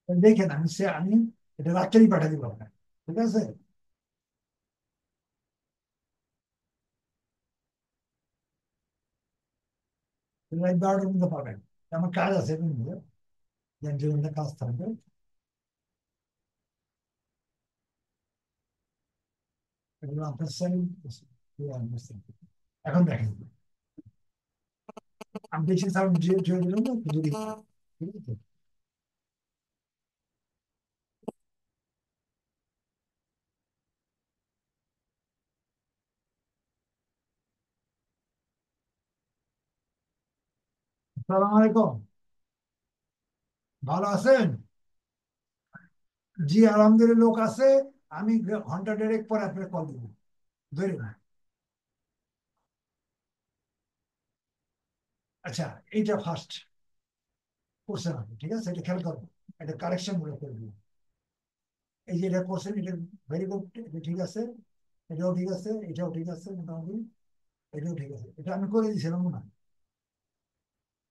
দেখেন আমি এটা রাত্রেই পাঠিয়ে দিব আপনাকে, ঠিক আছে? রাত 12টার মধ্যে পাবেন। আমার কাজ আছে কিন্তু, যে কাজ থাকবে। এগুলো আপনার এখন দেখেন, আমি বেশি সাউন্ড জুড়ে দিলাম না, যদি ঠিক আছে। আসসালামু আলাইকুম। ভালো আছেন? জি আলহামদুলিল্লাহ, লোক আছে। আমি ঘন্টা দেড়েক পরে আপনাকে কল দিব, ধরে না। আচ্ছা, এইটা ফার্স্ট করছেন আপনি, ঠিক আছে, এটা খেয়াল করবেন। এটা কারেকশন গুলো করবেন। এই যে এটা করছেন, এটা ভেরি গুড, এটা ঠিক আছে। এটাও ঠিক আছে, এটাও ঠিক আছে মোটামুটি। এটাও ঠিক আছে, এটা আমি করে দিয়েছিলাম না?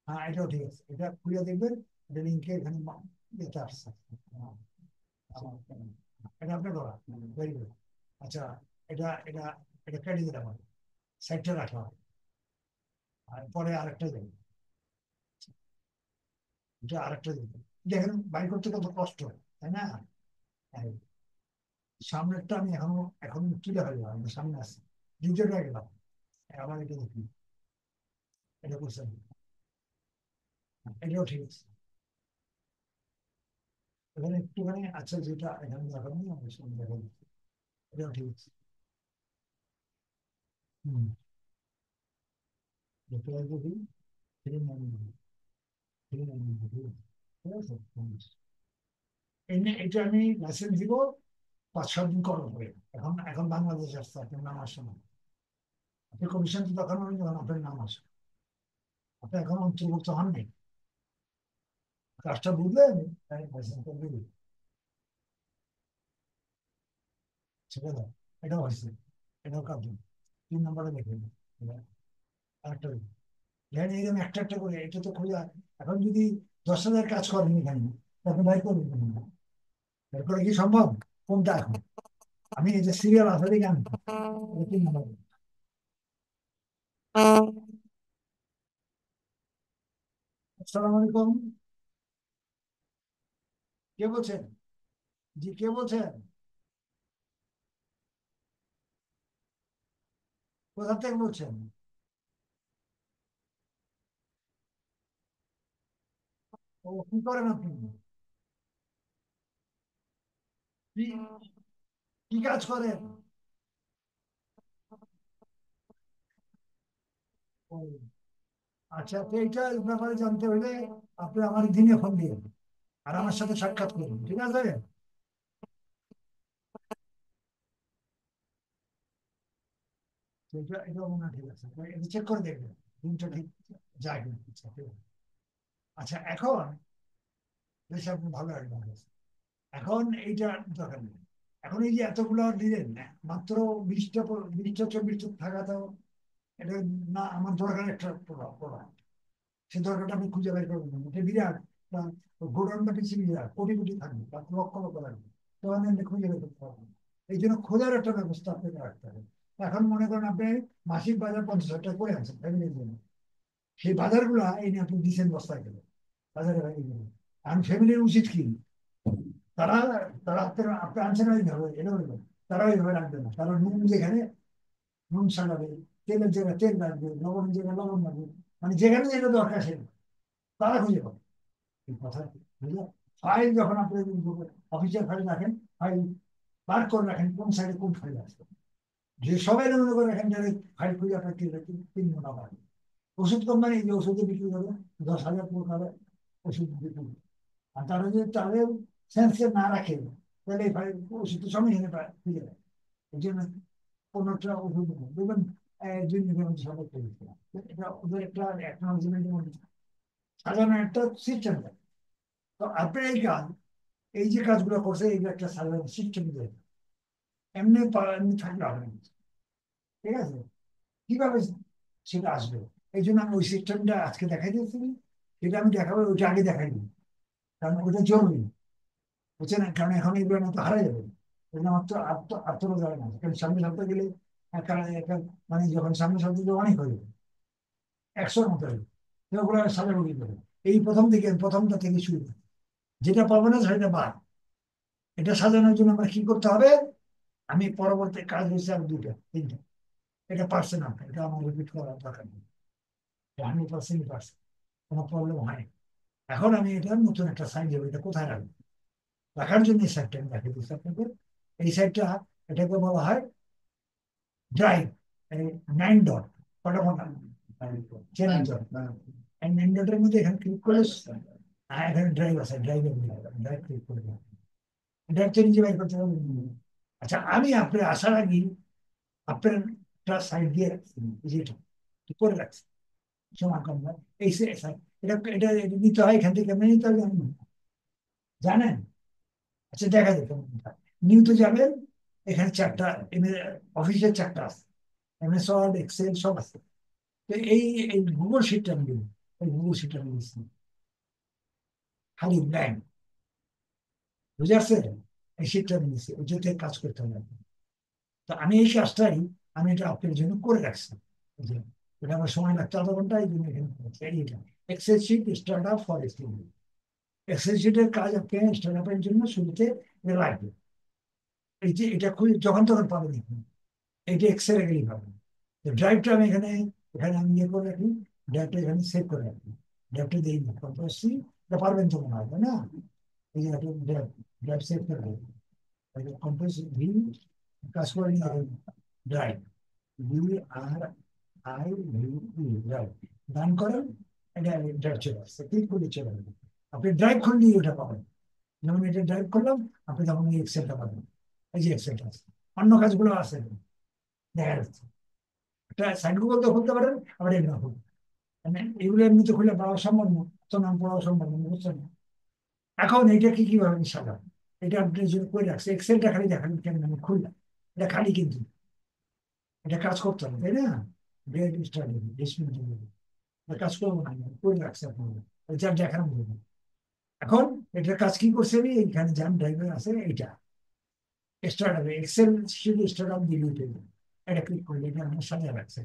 হ্যাঁ, এটাও ঠিক আছে, এটা খুলে দেখবেন। এটা লিঙ্কে এখানে এটা আসছে। হ্যাঁ, এটা আপনার করা, ভেরি গুড। আচ্ছা, এটা এটা এটা কেটে দিতে হবে, সাইডটা রাখা হবে। আর পরে আরেকটা দেবেন, এটা আরেকটা দেবেন। দেখেন বাইর করতে কত কষ্ট, তাই না? হ্যাঁ, সামনেরটা আমি এখনো তুলে ফেললাম, আমার সামনে আছে। দ্বিতীয়টা গেলাম, আবার এটা দেখি, এটা করছেন, এটাও ঠিক আছে। এখানে একটুখানি, আচ্ছা যেটা এখানে দেখানো আমার সামনে দেখা যাচ্ছে, এটাও ঠিক আছে। হম, দেখতে পাচ্ছি, থ্রি নাইন, থ্রি নাইন, ঠিক আছে। এটা আমি লাইসেন্স দিব 5-7 দিন করার পরে। এখন এখন বাংলাদেশ আসছে, আপনার নাম আসে না। আপনি কমিশন তো তখন হবেন যখন আপনার নাম আসে। আপনি এখন অন্তর্ভুক্ত হননি, কাজটা বুঝলেন, তাই লাইসেন্স করে দিবি। ছেড়ে দাও, এটাও হয়েছে, এটাও কাজ। 3 নম্বরে দেখে নিন। আরেকটা দেখুন। দেখেন এইরকম একটা একটা করে, এটা তো খোঁজা। এখন যদি 10,000 কাজ করেন এখানে, তখন ভাই করবেন কেন? বের করে কি সম্ভব? কোনটা এখন? আমি এই যে সিরিয়াল আছে দেখে আমি 3 নম্বর। আসসালামু আলাইকুম। কে বলছেন? জি, কে বলছেন? কোথা থেকে বলছেন? ও, কি করেন আপনি? কি কি কাজ করেন? ও, আচ্ছা, তো এইটার ব্যাপারে জানতে হলে আপনি আমার দিনে ফোন দিয়ে আর আমার সাথে সাক্ষাৎ করুন, ঠিক আছে? তো এটা মনে হয় ঠিক আছে, তো এটা চেক করে দেখবেন দিনটা ঠিক যায় কিনা। আচ্ছা, ঠিক আছে। আচ্ছা, এখন বেশ, আপনি ভালো একদম হয়েছে। এখন এইটা দরকার নেই। এখন এই যে এতগুলো দিলেন না, মাত্র 20টা 24টা থাকা তো, এটা না আমার দরকার একটা প্রোডাক্ট। সে দরকারটা আপনি খুঁজে বের করবেন না। এটা বিরাট, গোডাউনটা পিছিয়ে বিরাট, কোটি কোটি থাকবে বা লক্ষ লক্ষ থাকবে, তো আপনি খুঁজে বের করতে পারবেন। এই জন্য খোঁজার একটা ব্যবস্থা আপনাকে রাখতে হবে। এখন মনে করেন আপনি মাসিক বাজার 50,000 টাকা করে আছেন ফ্যামিলির জন্য, সেই বাজারগুলা এই নিয়ে আপনি দিচ্ছেন বস্তায় গেলে বাজারে বাইরে গেলে। এখন ফ্যামিলির উচিত কি? তারা তারা আপনার আপনি আনছেন ওইভাবে, এটা বলবেন। তারা ওইভাবে রাখবে না, তারা নুন যেখানে নুন সাজাবে, তেলের জায়গায় তেল রাখবে, লবণের জায়গায় লবণ রাখবে, মানে যেখানে যেটা দরকার সেটা তারা খুঁজে পাবে। এই কথা বুঝলে? ফাইল যখন আপনি অফিসিয়াল ফাইল রাখেন, ফাইল বার করে রাখেন কোন সাইডে কোন ফাইল আছে। যে সবাই মনে করে রাখেন যে ফাইল খুঁজে আপনার 3 ঘন্টা পাবে। ওষুধ কোম্পানি যে ওষুধে বিক্রি করে 10,000 প্রকারের ওষুধ বিক্রি করে, আর তারা যদি তাদের সেন্সে না রাখে, তাহলে এই ফাইল ওষুধ তো সময় এনে পায় খুঁজে দেয়। এই জন্য কোনোটা ওষুধ নেই। দেখবেন সবাই করে দিচ্ছে। এটা ওদের একটা অ্যাকনোলজমেন্টের মধ্যে সাজানো একটা সিস্টেম। তো আপনি এই কাজ, এই যে কাজগুলো করছে, এইগুলো একটা সাধারণ সিস্টেম দিয়ে এমনি এমনি থাকলে হবে না, ঠিক আছে? কিভাবে সেটা আসবে? এই জন্য আমি ওই সিস্টেমটা আজকে দেখাই দিয়েছি। সেটা আমি দেখাবো, ওইটা আগে দেখাই দিই, কারণ ওটা জরুরি। বুঝছে না, কারণ এখন এগুলো না তো হারা যাবে, এগুলো আত্মরোধ যাবে না, কারণ সামনে সপ্তাহে গেলে মানে যখন সামনে সপ্তাহে অনেক হয়ে যাবে, 100-র মতো হবে, তো ওগুলো সাজা উঠিয়ে দেবে। এই প্রথমটা থেকে শুরু করে। যেটা পাবো না সেটা বাদ। এটা সাজানোর জন্য আমরা কি করতে হবে? আমি পরবর্তী কাজ হচ্ছে আর দুটো তিনটা। এটা পারছে না, এটা আমার রিপিট করার দরকার নেই, 100% পারছে, কোনো প্রবলেম হয়। এখন আমি এটা নতুন একটা সাইড দেবো, এটা কোথায় রাখবো? রাখার জন্য এই সাইডটা আমি দেখাই দিচ্ছি আপনাকে। এই সাইডটা, এটাকে বলা হয় ড্রাইভ। 9 ডট, কটা মোটা চেনার জন্য। এই 9 ডটের মধ্যে এখানে ক্লিক করলে এখানে ড্রাইভ আছে, ড্রাইভে ড্রাইভ ক্লিক করে ড্রাইভ তো নিজে বাইর করতে পারবেন। আচ্ছা, আমি আপনার আসার আগে আপনার সাইড দিয়ে রাখছি, যেটা করে রাখছি সমান কম নয়। এই এটা এটা নিতে হয় এখান থেকে, কেমন নিতে হবে জানেন? জানেন? আচ্ছা, দেখা যাবে নিউতে যাবেন, এখানে চারটা অফিসের চারটা আছে, এমএস ওয়ার্ড, এক্সেল সব আছে। তো এই এই গুগল শিটটা আমি দেবো, এই গুগল শিটটা আমি দিচ্ছি খালি ব্ল্যাঙ্ক, বুঝে আসছে? এই শিটটা আমি দিচ্ছি, ওইটাতে কাজ করতে হবে। তো আমি এই কাজটাই আমি এটা আপনার জন্য করে রাখছি, এই যে এটা আমার সময় লাগতো 0.5 ঘন্টা, এই জন্য এখানে করেছি। এইটা Excel sheet start up for student. Excel শিটের কাজ আপনি স্টার্ট আপের জন্য শুরুতে এটা লাগবে। এই যে এটা খুব যখন তখন পাবেন এখানে, এইটা এক্সেল গেলেই পাবেন। তো ড্রাইভটা আমি এখানে এখানে আমি ইয়ে করে রাখি, ড্রাইভটা এখানে সেভ করে রাখি। ড্রাইভটা দিই না, কন্ট্রোল সি, এটা পারবেন তো মনে হয়, তাই না? এই যে ড্রাইভ, ড্রাইভ সেভ করে রাখি, কন্ট্রোল সি ভি, কাজ করে নিয়ে drive, V R I V E, drive run করেন, এটা ড্রাইভ চলে আসছে, ক্লিক করলে চলে আসবে। আপনি ড্রাইভ খুললেই ওটা পাবেন। যেমন এটা ড্রাইভ করলাম, আপনি তখন এই এক্সেলটা পাবেন। এই যে এক্সেলটা আছে, অন্য কাজগুলো আছে দেখা যাচ্ছে। এটা সাইড গুগল তো খুলতে পারেন, আবার এগুলো খুলতে, মানে এগুলো এমনিতে খুলে পড়া সম্ভব না, তো নাম পড়া সম্ভব না, বুঝছেন না? এখন এইটাকে কিভাবে সাজান, এটা আপনি যদি করে রাখছে, এক্সেলটা খালি দেখান কেন আমি খুললাম, এটা খালি কিন্তু এটা কাজ করতে হবে, তাই না? গ্রেড স্টাডি কাজ করবো না, আমি করে রাখছে আপনার, যা দেখানো বলবো। এখন এটার কাজ কি করছে, আমি এইখানে যান ড্রাইভার আছে, এইটা স্টার্ট হবে Excel sheet start up delete, এটা ক্লিক করলে এটা আমার সাজা রাখছে,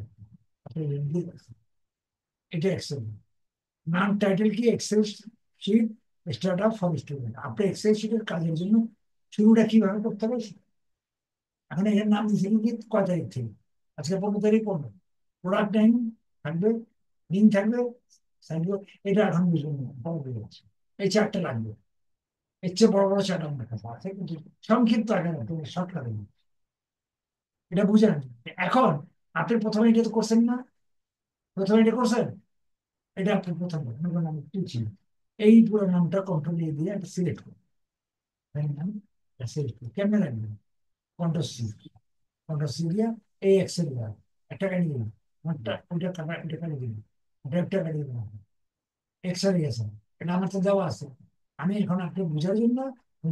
আপনি দিয়ে রাখছেন। এটা এক্সেল নাম, টাইটেল কি, Excel sheet start up for student. আপনি এক্সেল শিটের কাজের জন্য শুরুটা কিভাবে করতে হবে এখন এর নাম দিয়েছে কি, কয় তারিখ থেকে, আজকে 15 তারিখ, 15 প্রোডাক্ট নেম থাকবে, লিঙ্ক থাকবে, থাকবে। এটা এখন বুঝবেন না, বড় হয়ে যাচ্ছে, এই চারটা লাগবে। এর চেয়ে বড় বড় চারটা আমার কাছে আছে, কিন্তু সংক্ষিপ্ত আগে না, তুমি শর্টকাটে এটা বুঝেন। এখন আপনি প্রথমে এটা তো করছেন না, প্রথমে এটা করছেন, এটা আপনি প্রথমে আমি তুলছি, এই পুরো নামটা কন্ট্রোল দিয়ে একটা সিলেক্ট করুন, নাম সিলেক্ট করুন, কেমন লাগবে, কন্ট্রোল সি, কন্ট্রোল সি দিয়ে এই এক্সেল একটা কাটি দিন, ওইটা কাটা, এটা কাটি দিন, ড্রাইভটা কাটি দিন, এক্সেল গেছে, এটা আমার তো দেওয়া আছে। আমি এখন আপনি বুঝার জন্য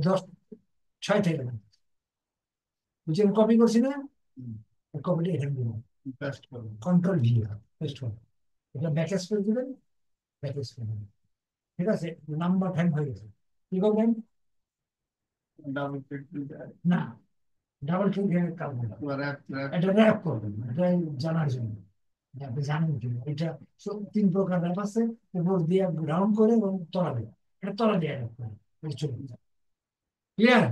10-6 থেকে বুঝে কপি করছি না, কপিটা এখানে দিন, কন্ট্রোল ভি, পেস্ট করুন, এটা ব্যাক স্পেস দিবেন, ব্যাক স্পেস দিবেন, ঠিক আছে? নাম্বার 10 হয়ে গেছে, কি করবেন? না, ডাবল ক্লিক এর কাজ না, এটা র্যাপ করবেন, এটা জানার জন্য যে আপনি জানেন কি এটা। 3 প্রকার র্যাপ আছে, উপর দিয়ে গ্রাউন্ড করে এবং তলা দিয়ে, এটা তলা দিয়ে র্যাপ করে, এটা চলে যায়, ক্লিয়ার?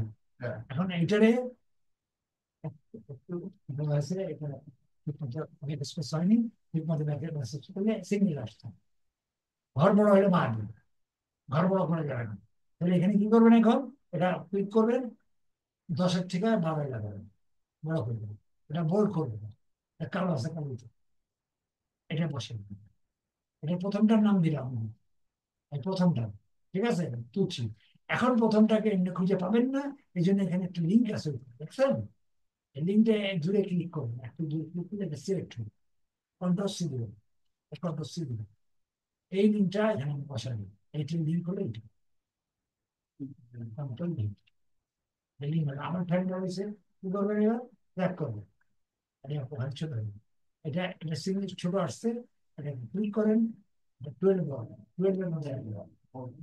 এখন এইটারে একটু আছে, এটা ঠিকমতো স্পেস হয়নি, ঠিকমতো ব্যাকের মেসেজ করলে সিঙ্গেল আসছে, ঘর বড় হলে মারবে, ঘর বড় করে যাবে না। তাহলে এখানে কি করবেন, এখন এটা ক্লিক করবেন, 10-এর থেকে 12 লাগাবেন, বড় করবেন, এটা বোল্ড করবেন, এটা কালো আছে, কালো, এটা বসে, এটা প্রথমটার নাম দিলাম, এই প্রথমটা, ঠিক আছে, তুলছি। এখন প্রথমটাকে এমনি খুঁজে পাবেন না, এই জন্য এখানে একটা লিঙ্ক আছে, দেখছেন? এই লিঙ্কটা জুড়ে ক্লিক করবেন, একটু দূরে ক্লিক করলে এটা সিলেক্ট হবে, কন্ট্রোল সি দিবেন, কন্ট্রোল সি দিবেন, এই লিঙ্কটা এখানে বসাবেন, এইটি লিঙ্ক হলো এইটা, কন্ট্রোল লিঙ্ক, এই লিঙ্ক হলো আমার ফ্রেন্ড রয়েছে, কি করবেন এবার, ব্যাক করবেন, এটা ওখানে ছোট হবে, এটা এটা সিগনেচ ছোট আসছে, এটা ক্লিক করেন, এটা 12 হবে, 12-এর মধ্যে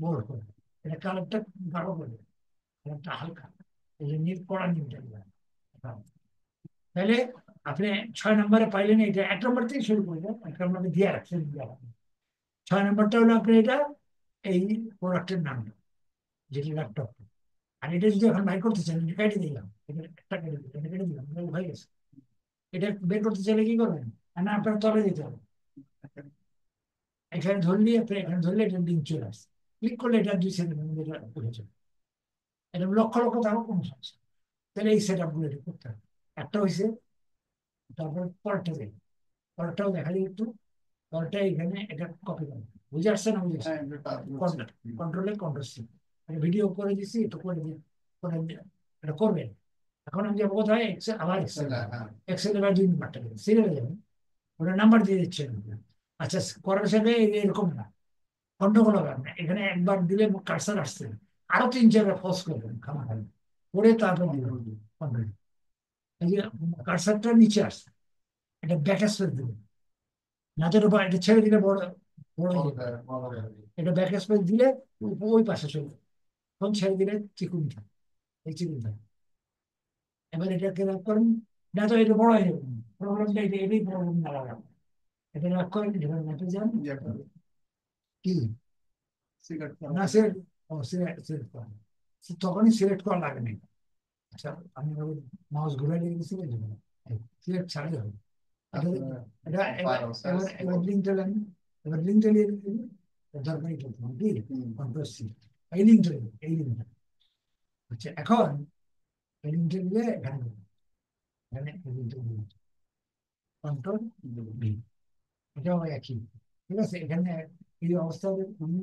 বোল্ড করবেন, এটা কালারটা গাঢ় করবেন, একটা হালকা, এই যে নীল কড়া নীলটা দিলাম। তাহলে আপনি 6 নম্বরে পাইলেন, এটা 1 নম্বর থেকে শুরু করবেন, 1 নম্বরে দিয়ে রাখছেন, 6 নম্বরটা হলো আপনি এটা, এই প্রোডাক্টের নামটা, যেটা ল্যাপটপ। আর এটা যদি এখন বাইর করতে চান, এটা কেটে দিলাম, এটা একটা কেটে দিলাম, এটা কেটে দিলাম, এটা হয়ে গেছে। এটা বের করতে চাইলে কি করবেন? না, আপনার তলে দিতে হবে। এখানে ধরলে, আপনি এখানে ধরলে এটা লিঙ্ক চলে আসছে, ক্লিক করলে এটা 2 সেকেন্ডের মধ্যে এটা উঠে যাবে। এটা লক্ষ লক্ষ থাকো কোনো সমস্যা নেই। তাহলে এই সেট আপ গুলো এটা করতে হবে। একটা হয়েছে, তারপর পরেরটা দেখি, পরেরটাও দেখা যায় একটু। পরেরটা এখানে এটা কপি করবে, বুঝে আসছে না? বুঝে আসছে? কন্ট্রোলে কন্ট্রোল সি, ভিডিও করে দিচ্ছি, একটু করে দিয়ে এটা করবেন। এখন আমি যাবো কোথায়? এক্সেল, আবার এক্সেল। এক্সেল এবার 2 নম্বরটা দেবেন, সিরিয়ালে যাবেন, ওটা নাম্বার দিয়ে দিচ্ছেন। আচ্ছা, করার সাথে এরকম না, গন্ডগোল হবে না। এখানে একবার দিলে কার্সার আসছে, আরো 3-4 ফোর্স করবেন খানা খালি করে, তারপর দিবেন কমপ্লিট। এই যে কার্সারটা নিচে আসছে, এটা ব্যাক স্পেস দিবেন, না তো এটা ছেড়ে দিলে বড় বড় হয়ে যাবে। এটা ব্যাক স্পেস দিলে ওই পাশে চলে যাবে। তখন ছেড়ে দিলে চিকুন থাকে, এই চিকুন থাকে। এবার এটাকে রাখ করেন, না তো এটা বড় হয়ে যাবে। প্রবলেমটা এটা, এটাই প্রবলেম দাঁড়াবে। এটা রাখ করেন, এবার ম্যাপে যান। কি না সিলেক্ট, ও সিলেক্ট সিলেক্ট করেন, তখনই সিলেক্ট করা লাগে না। আচ্ছা, আমি মাউস ঘুরে নিয়ে গেছি, সিলেক্ট ছাড়াই হবে। এটা এবার এবার এবার লিঙ্কটা লাগবে, এবার লিঙ্কটা নিয়ে দরকারি করতে হবে কি, কন্ট্রোল সি, এই লিঙ্কটা, এই লিঙ্কটা হচ্ছে এখন, এই লিঙ্কটা নিয়ে এখানে এখানে এই লিঙ্কটা নিয়ে কন্ট্রোল বি, এটাও একই। ঠিক আছে, এখানে এই অবস্থায় তুমি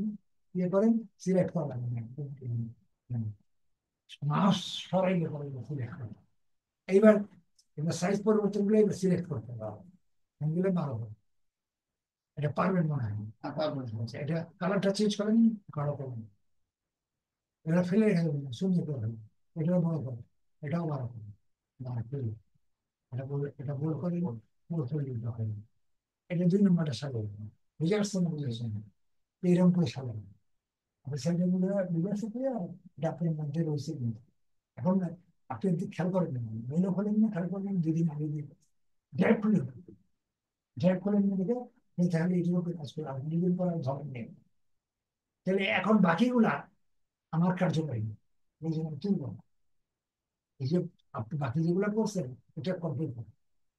ইয়ে করেন, সিলেক্ট করা লাগবে না, মাউস সরাই করে সিলেক্ট করেন। এইবার এবার সাইজ পরিবর্তন করে এবার সিলেক্ট করতে হবে, এগুলো ভালো হবে। এটা পারবেন মনে হয়। আচ্ছা, এটা কালারটা চেঞ্জ করেন, কালো করবেন, এটা ফেলে রেখে দেবেন, সুন্দর করে ফেলবেন। এটাও বড় করবেন, এটাও বড় করবেন, না ফেলে, এটা বড় করে বড় করে দিতে হবে। এটা 2 নম্বরটা সাজাবেন, বুঝে আসছে না? বুঝে আসছে না? এইরকম করে সাজাবেন। আপনি সাইডের মধ্যে বুঝে আসছে তো, এটা আপনার মধ্যে রয়েছে কিন্তু। এখন না, আপনি যদি খেয়াল করেন না, মেনু খোলেন না, খেয়াল করবেন 2 দিন আগে দিয়ে ড্রাইভ খুলে, ড্রাইভ খুলে নিয়ে দেখে তাহলে এইগুলো কাজ করে, আপনি নিজের পর আর ধরেন নেই। তাহলে এখন বাকিগুলা আমার কার্যকরী, এই জন্য তুলব না। এই যে আপনি বাকি যেগুলো করছেন, এটা কমপ্লিট করুন,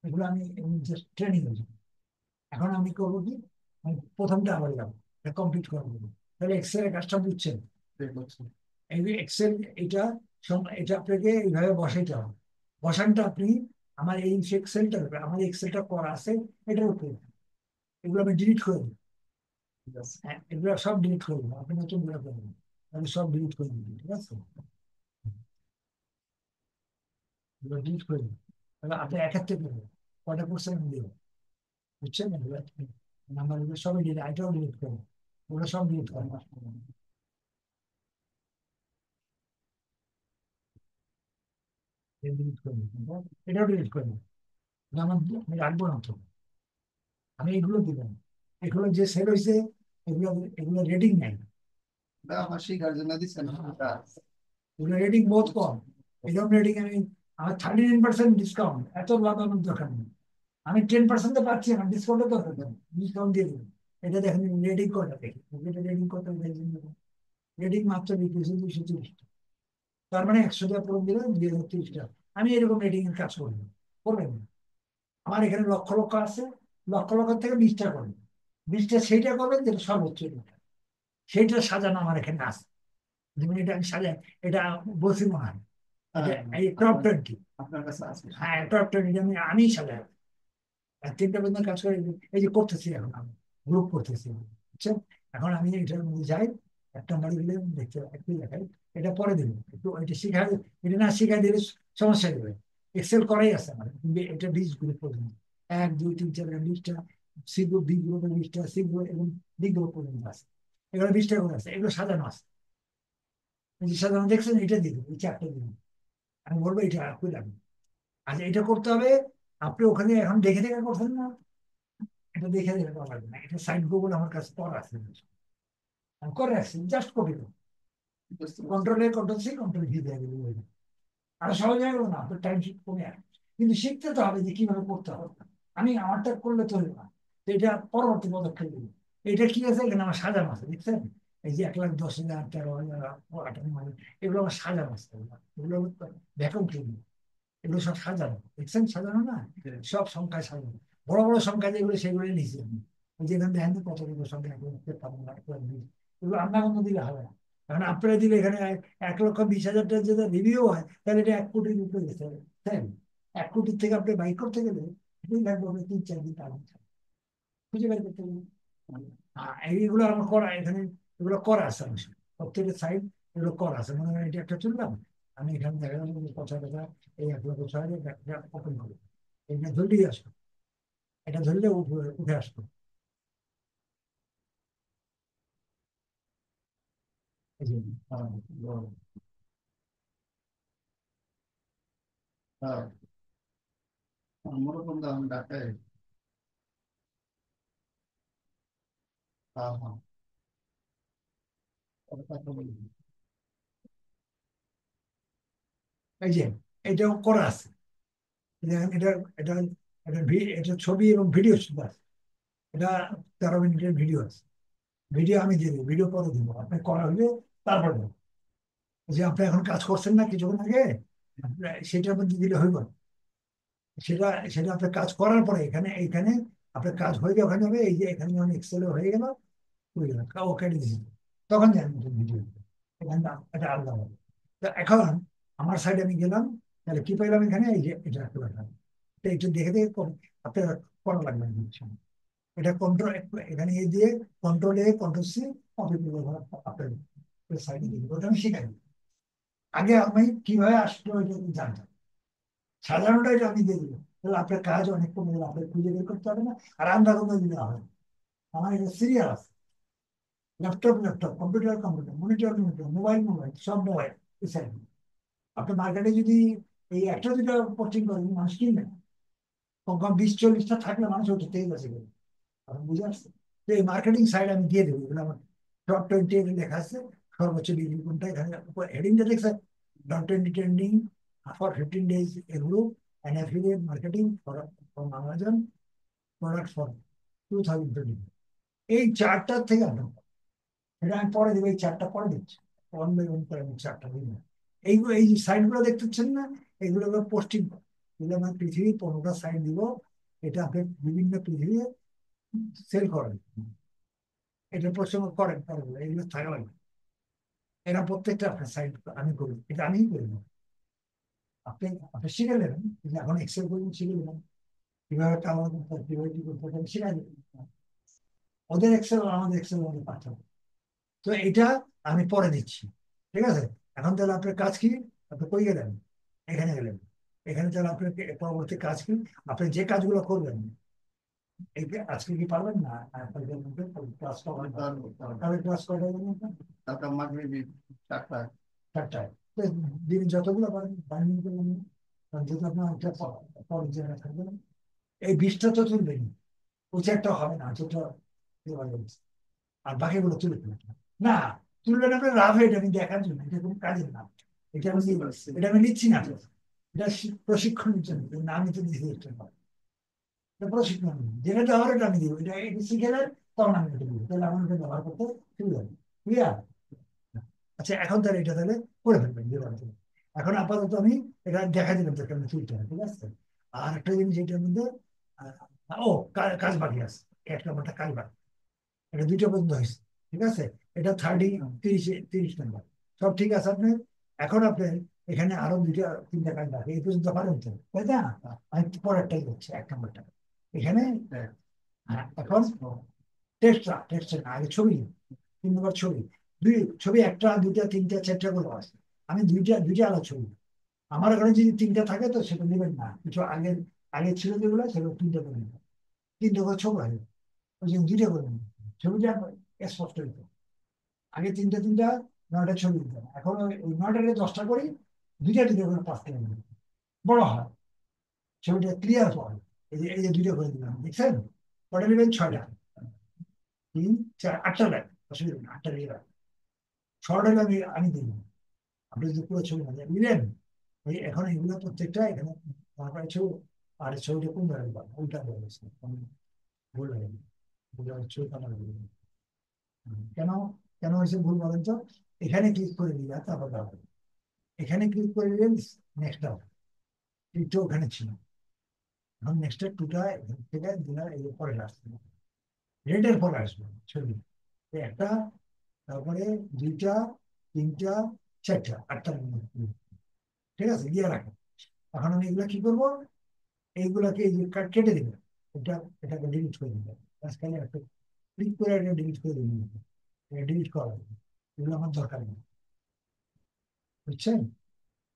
এগুলো আমি জাস্ট ট্রেনিং হয়েছি। এখন আমি করবো কি, আমি প্রথমটা আবার যাবো, এটা কমপ্লিট করবো। তাহলে এক্সেল এর কাজটা বুঝছেন? এই যে এক্সেল, এটা এটা আপনাকে এইভাবে বসাইতে হবে। বসানটা আপনি, আমার এই এক্সেলটা, আমার এক্সেলটা করা আছে এটার উপরে, এগুলো আমি ডিলিট করে দিই। হ্যাঁ, এগুলো সব ডিলিট করে দিবো, আপনি নতুন গুলো করবেন, আমি সব ডিলিট করে দিবি, ঠিক আছে? এগুলো ডিলিট করে দিবো, তাহলে আপনি একাত্তর করবেন, কটা করছেন আমি দেবো, বুঝছেন? এগুলো নাম্বার, এগুলো সবই ডিলিট, এটাও ডিলিট করবো, ওগুলো সব ডিলিট করবো, ডিলিট করবো, এটাও ডিলিট করবো। আমার, আমি রাখবো না তো, আমি এগুলো দিলাম, এগুলো যে সেল হয়েছে, এগুলো এগুলো রেটিং নাই, আমার শিখার জন্য দিচ্ছেন। এগুলো রেটিং বহুত কম। এরকম রেটিং আমি, আমার 39% ডিসকাউন্ট, এত লাভ আমার দরকার নেই। আমি 10% পাচ্ছি, আমার ডিসকাউন্টও দরকার নেই, ডিসকাউন্ট দিয়ে দেবেন। এটা দেখেন রেটিং কটা, দেখি এটা রেটিং কটা, রেটিং মাত্র 230টা, তার মানে 100 টাকা পূরণ দিলে 2030 টাকা। আমি এরকম রেটিং এর কাজ করবো, করবেন না। আমার এখানে লক্ষ লক্ষ আছে, লক্ষ লক্ষ থেকে 20টা করবেন, 20টা সেইটা করবেন যেটা সর্বোচ্চ রেটিং। সেইটা সাজানো আমার এখানে আছে, যেমন এটা আমি সাজাই, এটা বলছি মনে হয়, এটা এই টপ 20, আপনার কাছে আছে? হ্যাঁ টপ 20 আমি আমি সাজাই। আর 3টা পর্যন্ত কাজ করে, এই যে করতেছি এখন আমি, গ্রুপ করতেছি, বুঝছেন? এখন আমি এটার মধ্যে যাই, একটা মারি দিলে দেখতে একটু দেখাই, এটা পরে দিবেন একটু, এটা শিখাই, এটা না শিখাই দিলে সমস্যা দেবে। এক্সেল করাই আছে আমার, কিন্তু এটা 20 গ্রুপ পর্যন্ত, 1 2 3 4 20টা, সি গ্রুপ, বি গ্রুপের 20টা, সি গ্রুপ এবং ডি গ্রুপ পর্যন্ত আছে, এগুলো 20টা করে আছে, এগুলো সাজানো আছে। এই যে সাজানো দেখছেন, এটা দিয়ে দেবো, এই 4টা দিন আমি বলবো এটা খুলে রাখবো। আচ্ছা, এটা করতে হবে, আপনি ওখানে এখন দেখে দেখে করছেন না, এটা দেখে দেখে করা লাগবে না, এটা সাইড গুগল আমার কাছে করা আছে, আমি করে রাখছি, জাস্ট কপি করুন। কন্ট্রোল সি কন্ট্রোল ভি দিয়ে দিবি। আর সহজ হয়ে গেল না, তো টাইম কমে আসে। কিন্তু শিখতে তো হবে যে কিভাবে করতে হবে। আমি আমারটা করলে চলবে না, তো এটা পরবর্তী পদক্ষেপ দিবি। এটা কি আছে, এখানে আমার সাজানো আছে দেখছেন, এই যে 1,10,000, 13,000, 58,000, এগুলো আমার সাজানো আছে। এগুলো ভ্যাকুম ক্লিনিং, এগুলো সব সাজানো, দেখছেন সাজানো না, সব সংখ্যায় সাজানো। বড় বড় সংখ্যা যেগুলো সেগুলো নিয়েছি আমি। ওই যে এখানে দেখেন তো কতগুলো সংখ্যা, 1,15,000, এগুলো আপনার মতো দিলে হবে না। কারণ আপনারা দিলে এখানে 1,20,000 যদি রিভিউ হয়, তাহলে এটা 1 কোটির উপরে যেতে হবে, তাই না? 1 কোটির থেকে আপনি বাইক করতে গেলে এটাই লাগবে আপনার 3-4 দিন টাইম, খুঁজে বের করতে গেলে। এইগুলো আমার করা এখানে, এগুলো করা আছে আমার সাথে। প্রত্যেকটা সাইড এগুলো করা আছে। মনে হয় এটা একটা চললাম, আমি এখানে দেখা যাবে যে 50,000, এই 1,06,000 ওপেন করি, এটা ধরলেই আসবে, এটা ধরলে উঠে আসবে। এই যে, আহ, হ্যাঁ, অন্যরকম দাম ঢাকায়। হ্যাঁ, হ্যাঁ, ওর কথা বলি। এই যে এটাও করা আছে। এটা এটা এটা এটা ছবি এবং ভিডিও শুধু আছে। এটা 13 মিনিটের ভিডিও আছে। ভিডিও আমি দিয়ে দেবো, ভিডিও পরে দিব, আপনি করা হলে তারপর দেবো। যে আপনি এখন কাজ করছেন না কিছুক্ষণ আগে, সেটার মধ্যে দিলে হইব না। সেটা সেটা আপনার কাজ করার পরে এখানে এইখানে আপনার কাজ হয়ে যাবে, ওখানে হবে এই যে এখানে যখন এক্সেলে হয়ে গেল, হয়ে গেল, ও কেটে দিয়েছি, তখন জানবেন ভিডিও, এখানে এটা আলাদা হবে। তো এখন আমার সাইডে আমি গেলাম, তাহলে কি পাইলাম এখানে, এই যে এটা একটা ব্যাপার। এটা একটু দেখে দেখে আপনার করা লাগবে না কিছু। এটা কন্ট্রোল, এখানে এই দিয়ে কন্ট্রোল সি, আপনার সাইডে দিবি, ওটা আমি শিখাই দিই। আগে আমি কিভাবে আসলো এটা আমি জানতাম, সাধারণত এটা আমি দিয়ে দিলাম, তাহলে আপনার কাজ অনেক কমে গেল, আপনার খুঁজে বের করতে হবে না, আর আন্দাজ করে দিলে হবে না। আমার এটা সিরিয়াল আছে, ল্যাপটপ কম্পিউটার, মনিটর, মোবাইল, সব মোবাইল। আপনার মার্কেটে যদি এই একটা দুটা পোস্টিং করেন, মানুষ কিনবে না। কম কম 20-40টা থাকলে মানুষ ওটা থেকে গেছে। আপনি বুঝে আসছে? তো এই মার্কেটিং সাইড আমি দিয়ে দেবো, এগুলো আমার টপ 20 লেখা আছে, সর্বোচ্চ ডিগ্রি কোনটা, এখানে হেডিংটা দেখছে, টপ 20 ট্রেন্ডিং ফর 15 days, এগুলো and affiliate marketing for Amazon product for 2020। এই চারটার থেকে আনো, এটা আমি পরে দেবো, এই চারটা পরে দিচ্ছি, ওয়ান বাই ওয়ান করে আমি চারটা দিন। এইগুলো এই সাইটগুলো দেখতেছেন না, এগুলো পোস্টিং, এগুলো আমার পৃথিবীর 15টা সাইট দিব। এটা আপনি বিভিন্ন পৃথিবী সেল করেন, এটা প্রসঙ্গ করেন পরে, এগুলো থাকা লাগবে। এরা প্রত্যেকটা আপনার সাইট আমি করি, এটা আমিই করি না। আপনি আপনি শিখে নেবেন, কিন্তু এখন এক্সেল করবেন, শিখে নেবেন কিভাবে কালার করতে হয়, কিভাবে কি করতে হয়, শিখাই দেবেন। ওদের এক্সেল আমাদের এক্সেল আমাদের পাঠাবো। তো এটা আমি পরে দিচ্ছি, ঠিক আছে? এখন তাহলে আপনার কাজ কি, আপনি কই গেলেন, এখানে গেলেন, এখানে তাহলে আপনার পরবর্তী কাজ কি, আপনি যে কাজগুলো করবেন, এই আজকে কি পারবেন না, আপনাদের মধ্যে ক্লাস করেন, তাহলে ক্লাস করে তারপর মাগরিবি 4টায়। চারটায়। তো দিন যতগুলো পারেন বাইন্ডিং করে নিন। কারণ যেহেতু আপনার একটা পরের জায়গায় থাকবে না, এই 20টা তো তুলবেন, ওই চারটা হবে না, যেটা আর বাকিগুলো তুলে ফেলবেন না। তুলবেন আপনার লাভ, এটা আমি দেখার জন্য, এটা কোনো কাজের না। এটা আমি বুঝতে পারছি। এটা আমি নিচ্ছি না তো, এটা প্রশিক্ষণের জন্য, না আমি তো দিচ্ছি একটা প্রশিক্ষণ, যেটা দেওয়ার এটা আমি দিব, এটা এটা শিখে নেন, তখন আমি এটা দিব, তাহলে আমার এটা ব্যবহার করতে সুবিধা হবে, ক্লিয়ার? আচ্ছা, এখন তাহলে এটা তাহলে করে ফেলবেন দেওয়ার জন্য। এখন আপাতত আমি এটা দেখা দিলাম তো কেমন তুলতে হয়, ঠিক আছে? আর একটা জিনিস এটার মধ্যে, ও কাজ বাকি আছে, একটা মোটা কাজ বাকি, এটা 2টা পর্যন্ত হয়েছে, ঠিক আছে? এটা 30 নাম্বার, সব ঠিক আছে আপনার। এখন আপনি এখানে আরো 2টা 3টা কাজ বাকি, এই পর্যন্ত পারেন তো, তাই না? আমি পরেরটাই করছি, 1 নাম্বারটা এখানে। এখন টেক্সট না, আগে ছবি, 3 নম্বর ছবি, ছবি একটা দুইটা তিনটা চারটা করে আছে। আমি দুইটা দুইটা আলাদা ছবি, আমার এখানে যদি 3টা থাকে তো সেটা নেবেন না, কিছু আগের আগে ছিল যেগুলো সেগুলো 3টা করে নেবেন, 3টা করে ছবি হয়, ওই জন্য 2টা করে নেবেন, ছবিটা স্পষ্ট হইতো। আগে 3টা 9টা ছবি দিতাম, এখন ওই 9টাকে 10টা করি, 2টা করে 5টা নেবেন, বড় হয়, ছবিটা ক্লিয়ার হয়। এই যে 2টা করে দিলাম, দেখছেন? কটা নেবেন? 6টা, 3, 4, 8টা লাগে, অসুবিধা নেই, 8টা নিয়ে রাখবেন। শর্ট হলে আমি আমি দিই না। আপনি যদি পুরো ছবি না নিলেন, ওই এখন এগুলো প্রত্যেকটা এখানে তারপরে ছবি, আর ছবিটা কোন ধরনের উল্টা হয়ে গেছে, ভুল হয়ে গেছে, ভুল হয়ে ছবি কাটার ভুল হয়ে গেছে। কেন কেন হয়েছে ভুল বলেন তো? এখানে ক্লিক করে দিলে তারপর দাও, এখানে ক্লিক করে দিলেন, নেক্সট দাও, ক্লিকটা ওখানে ছিল, এখন নেক্সট টুটা এখান থেকে দিলে এই পরে আসছে, রেডের পরে আসবে ছবি, এই একটা, তারপরে দুইটা, তিনটা, চারটা, আটটা, ঠিক আছে দিয়ে রাখো। এখন আমি এগুলা কি করবো, এইগুলাকে এই যে কেটে দিবে, এটা, এটাকে ডিলিট করে দিবে, মাঝখানে একটা ক্লিক করে এটা ডিলিট করে দিবে, এটা ডিলিট করা হবে। এগুলো আমার দরকার নেই, বুঝছেন?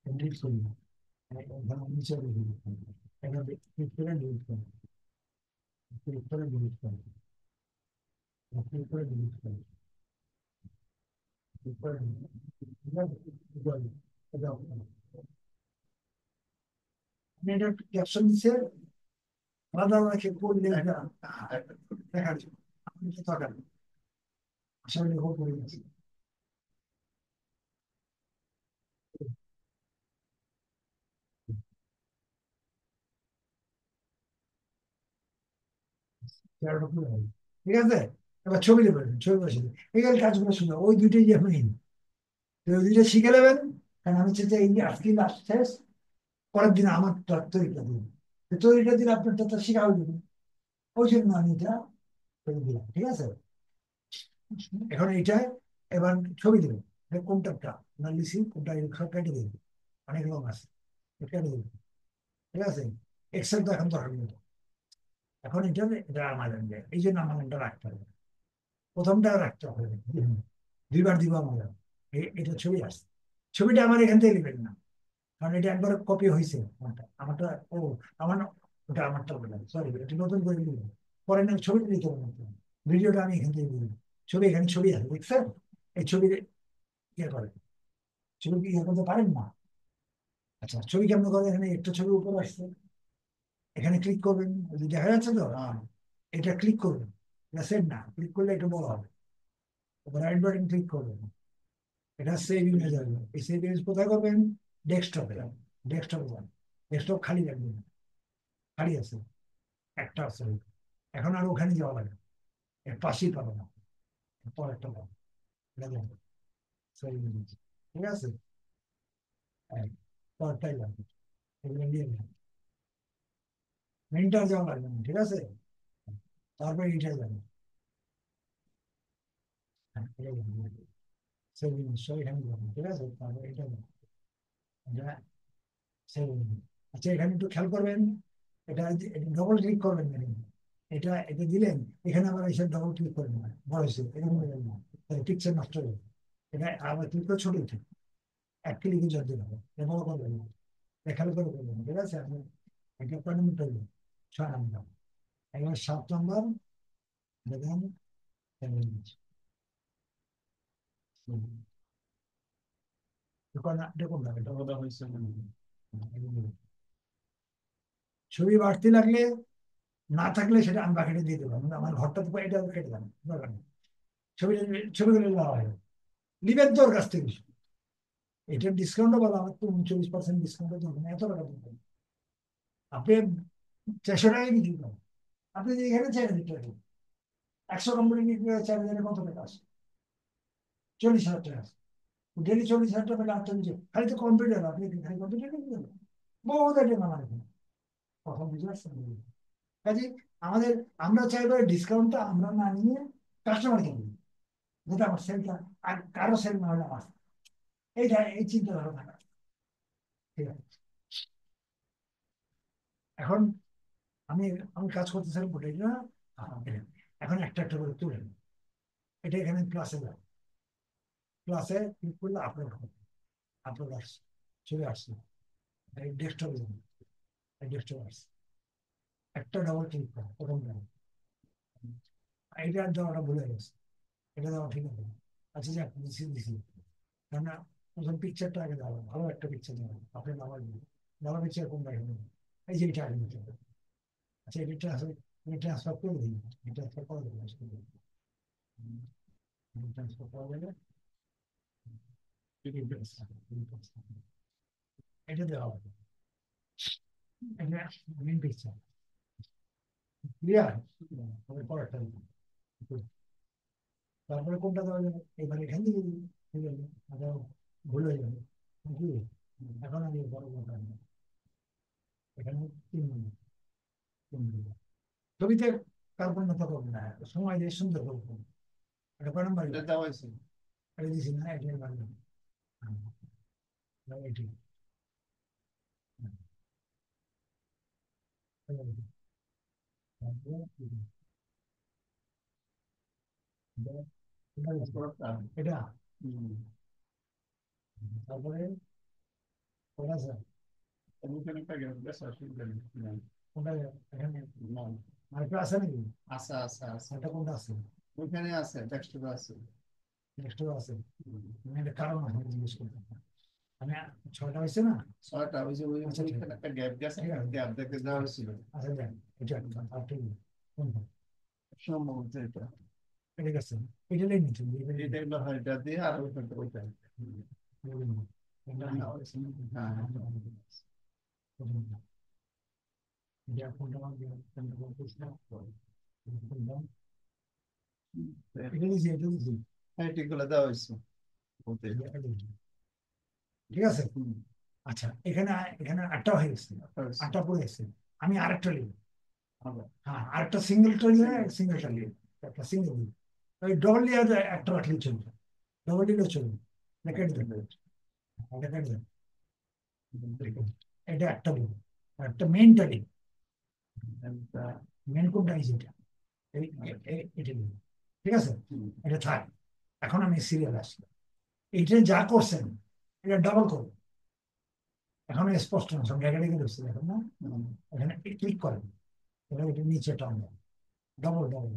ডিলিট করে দিবে, নিচে ডিলিট করে দিবে, এটা ক্লিক করে ডিলিট করে দিবে, ক্লিক করে ডিলিট করে দিবে, ক্লিক করে ডিলিট করে দিবে, ক্লিক করে delete করে দিবে। ঠিক আছে? এটা আপনি এটা ক্যাপশন দিচ্ছে, আলাদা আলাদা কেউ করলে এটা দেখার জন্য, আপনি তো দরকার নেই, আসলে লেখক করে গেছে। ঠিক আছে, এবার ছবি দেবেন, ছবি বসে দেবেন, এই কাজগুলো শুনে ওই দুইটাই যে আপনি, ওই দুইটা শিখে নেবেন। কারণ আমি চাই যে এই আজকে লাস্ট শেষ, পরের দিন আমার তৈরিটা দিন, তৈরিটা দিলে আপনার তো শেখা হয়ে যাবে, ওই জন্য আমি এটা করে দিলাম, ঠিক আছে? এখন এইটাই, এবার ছবি দেবেন, কোনটা না লিখি কোনটা, সব কেটে দেবেন, অনেক রকম আছে, কেটে দেবেন, ঠিক আছে? এক্সেল তো এখন দরকার নেই, এখন এটা আমাদের এই জন্য আমার এটা রাখতে হবে, প্রথমটা রাখতে হবে, দুইবার দিব আমার, এটা ছবি আসছে, ছবিটা আমার এখান থেকে নেবেন না, কারণ এটা একবার কপি হয়েছে আমারটা ও আমার ওটা আমারটা বলে, সরি এটা নতুন করে দিব, পরে না ছবিটা নিতে হবে না, ভিডিওটা আমি এখান থেকে দিব, ছবি এখানে ছবি আছে দেখছেন, এই ছবি ইয়ে করে, ছবি কি ইয়ে করতে পারেন না? আচ্ছা ছবি কেমন করে, এখানে একটা ছবি উপরে আসছে, এখানে ক্লিক করবেন, ওই যে দেখা যাচ্ছে তো, এটা ক্লিক করবেন, এটা সেভ না, ক্লিক করলে একটু বড় হবে, রাইট বাটন ক্লিক করবেন, এটা সেভ ইমেজ আসবে, এই সেভ ইমেজ কোথায় করবেন? ডেস্কটপে, ডেস্কটপে যান, ডেস্কটপ খালি রাখবেন, খালি আছে, একটা আছে, এখন আর ওখানে যাওয়া লাগে, এর পাশেই পাবো না, পর একটা পাবো, এটা দেখো, সেভ ইমেজ, ঠিক আছে? হ্যাঁ, পরটাই লাগবে, এগুলো নিয়ে নেন, মেনটা যাওয়া লাগবে না, ঠিক আছে? তারপরে এইটাই যাবে, হ্যাঁ এটাই যাবে, সেভ ইমেজ সব এখানে যাবে, ঠিক আছে? তারপরে এটা যাবে, এটা সেভ ইমেজ। আচ্ছা এখানে একটু খেয়াল করবেন, এটা ডবল ক্লিক করবেন না কিন্তু। এটা এটা দিলেন, এখানে আবার এসে ডবল ক্লিক করবেন না, বড় হয়েছে এরকম করবেন না, পিকচার নষ্ট হয়ে যাবে, এটা আবার ক্লিক করে ছোট উঠে, এক ক্লিকে জল দিতে হবে, এটা বড় করবেন না, খেয়াল করে করবেন, ঠিক আছে? আপনি এটা কয় নম্বর করবেন? 6 নম্বর, এবার 7 নম্বর দেখেন, দেখুন না এটা বোধ হয়েছে, ছবি বাড়তি লাগলে, না থাকলে সেটা আমি বাকিটা দিয়ে দেবো, আমার ঘরটা তো এটা কেটে দেন, দরকার নেই, ছবি, ছবিগুলো নেওয়া হয়, নিবেন তোর কাছ থেকে, এটার ডিসকাউন্টও বলো, আমার তো 39% ডিসকাউন্টের জন্য এত টাকা দিতে হবে। আপনি 400 টাকায় বিক্রি করেন, আপনি যে এখানে 4,000 টাকা, 100 কোম্পানি বিক্রি করে 4,000 কত টাকা আছে? 40,000 টাকা আছে, ডেলি 40,000 টাকা পেলে আর চল্লিশ, খালি তো কম্পিউটার, আপনি খালি কম্পিউটার কিনতে হবে, বহুত আইটেম আমার এখানে, প্রথম বুঝে আসছেন? কাজে আমাদের, আমরা চাইবো ডিসকাউন্টটা আমরা না নিয়ে কাস্টমারকে দিই, যেটা আমার সেলটা, আর কারো সেল না হলে আমার, এইটা এই চিন্তা ধারা থাকা, ঠিক আছে? এখন আমি আমি কাজ করতেছিলাম বলে এটা, এখন একটা একটা করে তুলে নিই। এটা এখানে ক্লাসে যাবে, ক্লাসে ক্লিক করলে আপলোড হবে, আপলোড আসছে, চলে আসছে, এই ডেস্কটপে যাবে, এই ডেস্কটপ আসছে, একটা ডবল ক্লিক করো প্রথম যাবে, এটা দেওয়াটা ভুলে গেছে, এটা দেওয়া ঠিক আছে, আচ্ছা যাক দিছি দিছি, কেননা প্রথম পিকচারটা আগে দেওয়া, ভালো একটা পিকচার দেওয়া, আপনি নামার দিন, ভালো পিকচার কোনটা এখানে, এই যে এটা আগে নিতে হবে। আচ্ছা এটা ট্রান্সফার, এটা ট্রান্সফার করে দিন, এটা ট্রান্সফার করে দেবেন, ট্রান্সফার করা যাবে, এটা দেওয়া হবে, এটা মেন পিকচার ক্লিয়ার। পরেরটা তারপরে কোনটা দেওয়া যাবে, এবার এখান থেকে ঠিক আছে, ভুল হয়ে যাবে নাকি। এখন আমি বড় কথা এখানে 3 মিনিট, 3 মিনিট ছবিতে কার্পণ্যতা করবো না, সময় দিয়ে সুন্দর করবো। এটা কয় নম্বর, এটা দেওয়া হয়েছে। এটা দিছি না, এটা এটি এটা তারপরে কোনটা আছে? ওখানে একটা গ্যাস আছে, কোনটা এখানে না, আরেকটা আছে নাকি? আছে আছে আছে, এটা কোনটা আছে? ওইখানে আছে, টেক্সটটা আছে। নেক্সট আছে, মানে এটা কারণ আমি জিজ্ঞেস করতে, মানে 6টা হয়েছে না? 6টা ওই যে আচ্ছা ঠিক ওইখানে একটা গ্যাপ গেছে, ঠিক আছে, গ্যাপ দেখতে দেওয়া হয়েছিল আচ্ছা দেন এটা একটা আর ঠিক কোনটা সম্ভবত এটা। এটা গেছে, এটা নেই নিচে এটা হলো হয়, এটা দিয়ে আর ওইখানটা ওইটা না হয়েছে। হ্যাঁ হ্যাঁ। এটা দিছি, এটা দিছি, হ্যাঁ এগুলো দেওয়া হয়েছে ওতে। ঠিক আছে। আচ্ছা এখানে এখানে 8টা হয়ে গেছে, 8টা পড়ে গেছে, আমি আরেকটা লিখব। হ্যাঁ আরেকটা সিঙ্গেলটা নিয়ে, সিঙ্গেলটা নিয়ে একটা সিঙ্গেল ওই ডবল নিয়ে একটা রাখলেই চলবে, ডবল নিলেও চলবে। কেটে দেবেন, এটা কেটে দেবেন, এটা একটা লিখব, একটা মেনটা লিখব, মেন কোনটা আছে এটা, এটা লিখব, ঠিক আছে। এটা থাক, এখন আমি সিরিয়াল আসি, এইটা যা করছেন এটা ডাবল করবো, এখন স্পষ্ট না, সব জায়গায় লেগে ধরছে এখন না, এখানে ক্লিক করেন, এবার এটা নিচে টান দেন, ডবল ডবল,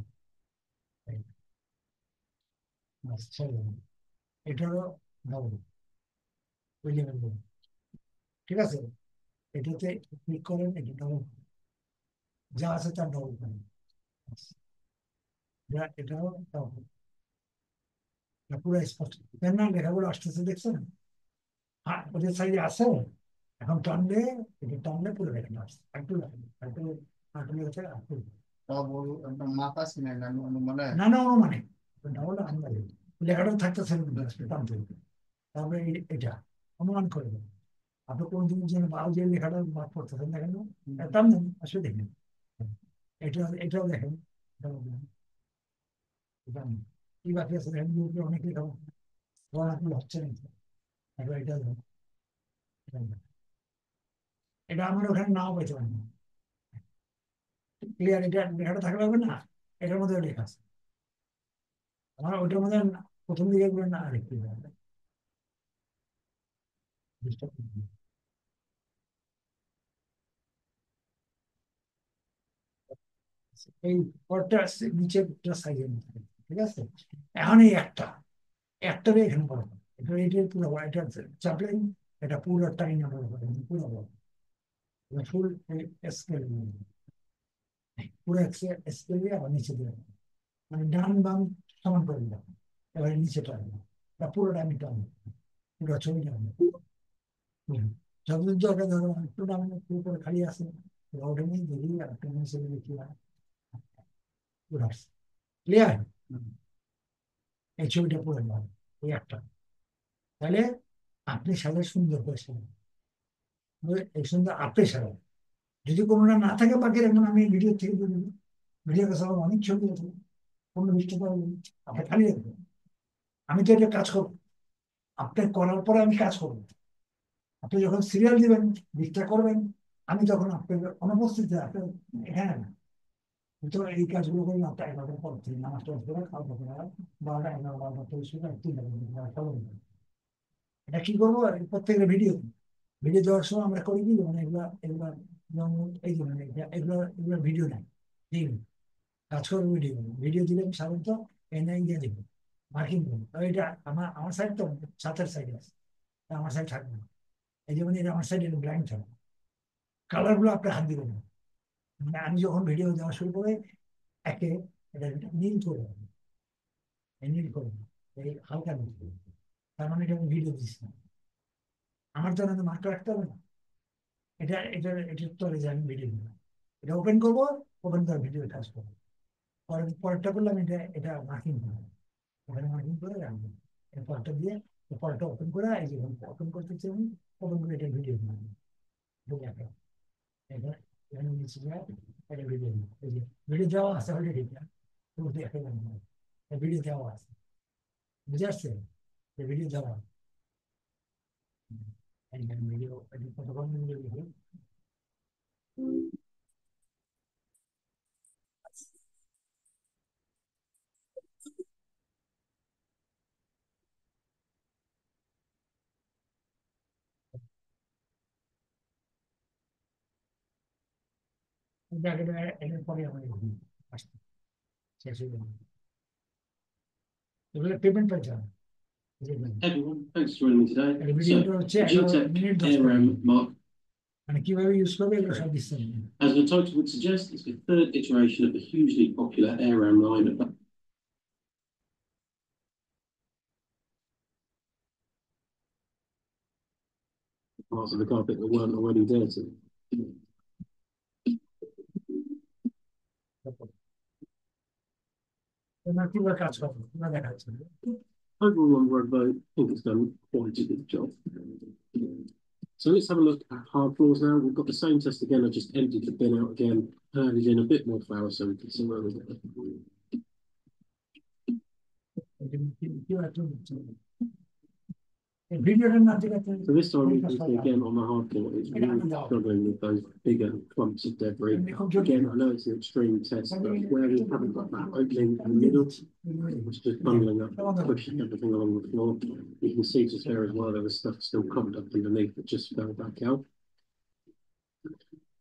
এটারও ডবল, ওই লেভেল, ঠিক আছে। এটাতে ক্লিক করেন, এটা ডবল, যা আছে তার ডবল করেন, এটাও ডবল, পুরো স্পষ্ট দেন না, লেখাগুলো আসতেছে দেখছেন, হ্যাঁ ওদের সাইডে আছে। এখন টানলে, এটা টানলে পুরো লেখাটা আসছে, একটু লেখেন, একটু একটু লেগেছে, একটু সব মাথা ছিনে না মানে। না না অনুমানে ডবল আন্দাজে লেখাটা থাকতেছে টানতে, তারপরে এটা অনুমান করে দেবেন। আপনি কোন জিনিস যেন বাল যে লেখাটা বাদ পড়তেছেন দেখেন না, টান দেন আসলে দেখেন, এটা এটাও দেখেন, এটাও দেখেন। এটা কি বাকি আছে দেখেন, গ্রুপে অনেক লেখা পড়াগুলো হচ্ছে না, এবার এটা দেখেন, এটা দেখেন। এটা আমার ওখানে নাও পেতে পারেন, ক্লিয়ার, এটা লেখাটা থাকলে হবে না, এটার মধ্যে লেখা আছে, আমার ওইটার মধ্যে প্রথম দিকে এগুলো না লিখতে হবে, এই পরটা আসছে নিচে সাইজের মধ্যে, ঠিক আছে। এখন এই একটা, একটারে এখানে বড় হবে, এটা এটা পুরো বড়, এটা চাপলেন, এটা পুরো টাইম বড় হবে, পুরো বড়, ফুল স্কেল, পুরো স্কেল দিয়ে আবার নিচে দিয়ে, মানে ডান বাম সমান করে দিলাম, এবারে নিচে টানবো, এটা পুরোটা আমি টানবো, পুরো ছবিটা টানবো। যতদূর দরকার ধরো একটু টানবো, পুরো করে খালি আছে, ওটা নিয়ে দেখি আর একটা নিচে দেখি, ক্লিয়ার, এই ছবিটা পুরো নেওয়া, এই একটা, তাহলে আপনি সাথে সুন্দর করে সাজান, এই সুন্দর আপনি সাজান, যদি কোনোটা না থাকে বাকি এখন আমি ভিডিও থেকে বলে দেবো, ভিডিও সব অনেক ছবি আছে, কোনো লিস্টে পাবেন, আপনি খালি রাখবেন, আমি তো এটা কাজ করবো, আপনি করার পরে আমি কাজ করবো, আপনি যখন সিরিয়াল দিবেন, লিস্টটা করবেন, আমি তখন আপনার অনুপস্থিত আপনি এখানে না, তো এই কাজগুলো করি আপনার 11টার পর থেকে নামাজ টামাজ করে খাওয়া দাওয়া করে 12টা 11 12টা 3টা এটা কি করবো, প্রত্যেকের ভিডিও, ভিডিও দেওয়ার সময় আমরা করি কি মানে এগুলা এগুলা যেমন এই যে মানে এগুলো এগুলো ভিডিও নেই, ঠিক কাজ করবো, ভিডিও ভিডিও দিলে আমি সাধারণত এনআই দিয়ে দেবো, মার্কিং করবো, এটা আমার সাইড তো ছাতের সাইডে আছে, আমার সাইড থাকবে না, এই যেমন এটা আমার সাইড ব্ল্যাঙ্ক থাকবে, কালার গুলো আপনি হাত দিবেন না, মানে আমি যখন ভিডিও দেওয়া শুরু করে একে এটা নীল করে দেবো, এই নীল করে দেবো, এই হালকা নীল করবো। তার মানে এটা আমি ভিডিও দিচ্ছি না। আমার জন্য তো মার্ক রাখতে হবে না। এটার তলে যে আমি ভিডিও দিলাম, এটা ওপেন করবো, ওপেন করে ভিডিও কাজ করবো। পরেরটা করলাম, এটা মার্কিং করবো, ওখানে মার্কিং করে রাখবো। এই পরেরটা দিয়ে পরেরটা ওপেন করে, এই যে ওপেন করতে চাই আমি, ওপেন করে এটা ভিডিও দিলাম। এবার এখানে নিচে যায়, এটা ভিডিও দিলাম। এই যে ভিডিও দেওয়া আছে অলরেডি, তুমি দেখে যাবে না, ভিডিও দেওয়া আছে, বুঝে আসছে? ভিডিও দেওয়া ভিডিও কতক্ষণ ভিডিও দেখি। এটার পরে আমার আসতে শেষ হয়ে যাবে, এগুলো পেমেন্ট পাইতে হবে। Everyone, thanks for joining me today. ভিডিওটা So, হচ্ছে 11 মিনিট 10 সেকেন্ড, ARM Mark, মানে কিভাবে ইউজ করবে এগুলো সব দিচ্ছে। as the title would suggest, is the third iteration of the hugely popular ARM line of parts of the carpet that weren't already dirty. তোমার কিভাবে কাজ করবে কিভাবে দেখাচ্ছে। Overall, on Robo, I think it's done quite a good job. So let's have a look at hard floors now. We've got the same test again. I just emptied the bin out again, added in a bit more flour so we can see where we're going. ভিডিওটা না দেখাচ্ছে। So this time we can see again on the hard floor, it's really struggling with those bigger clumps of debris. Again, I know it's an extreme test, but where we haven't got that opening in the middle, it's just bundling up, pushing everything along the floor. You can see just there as well, there was stuff still covered up underneath that just fell back out.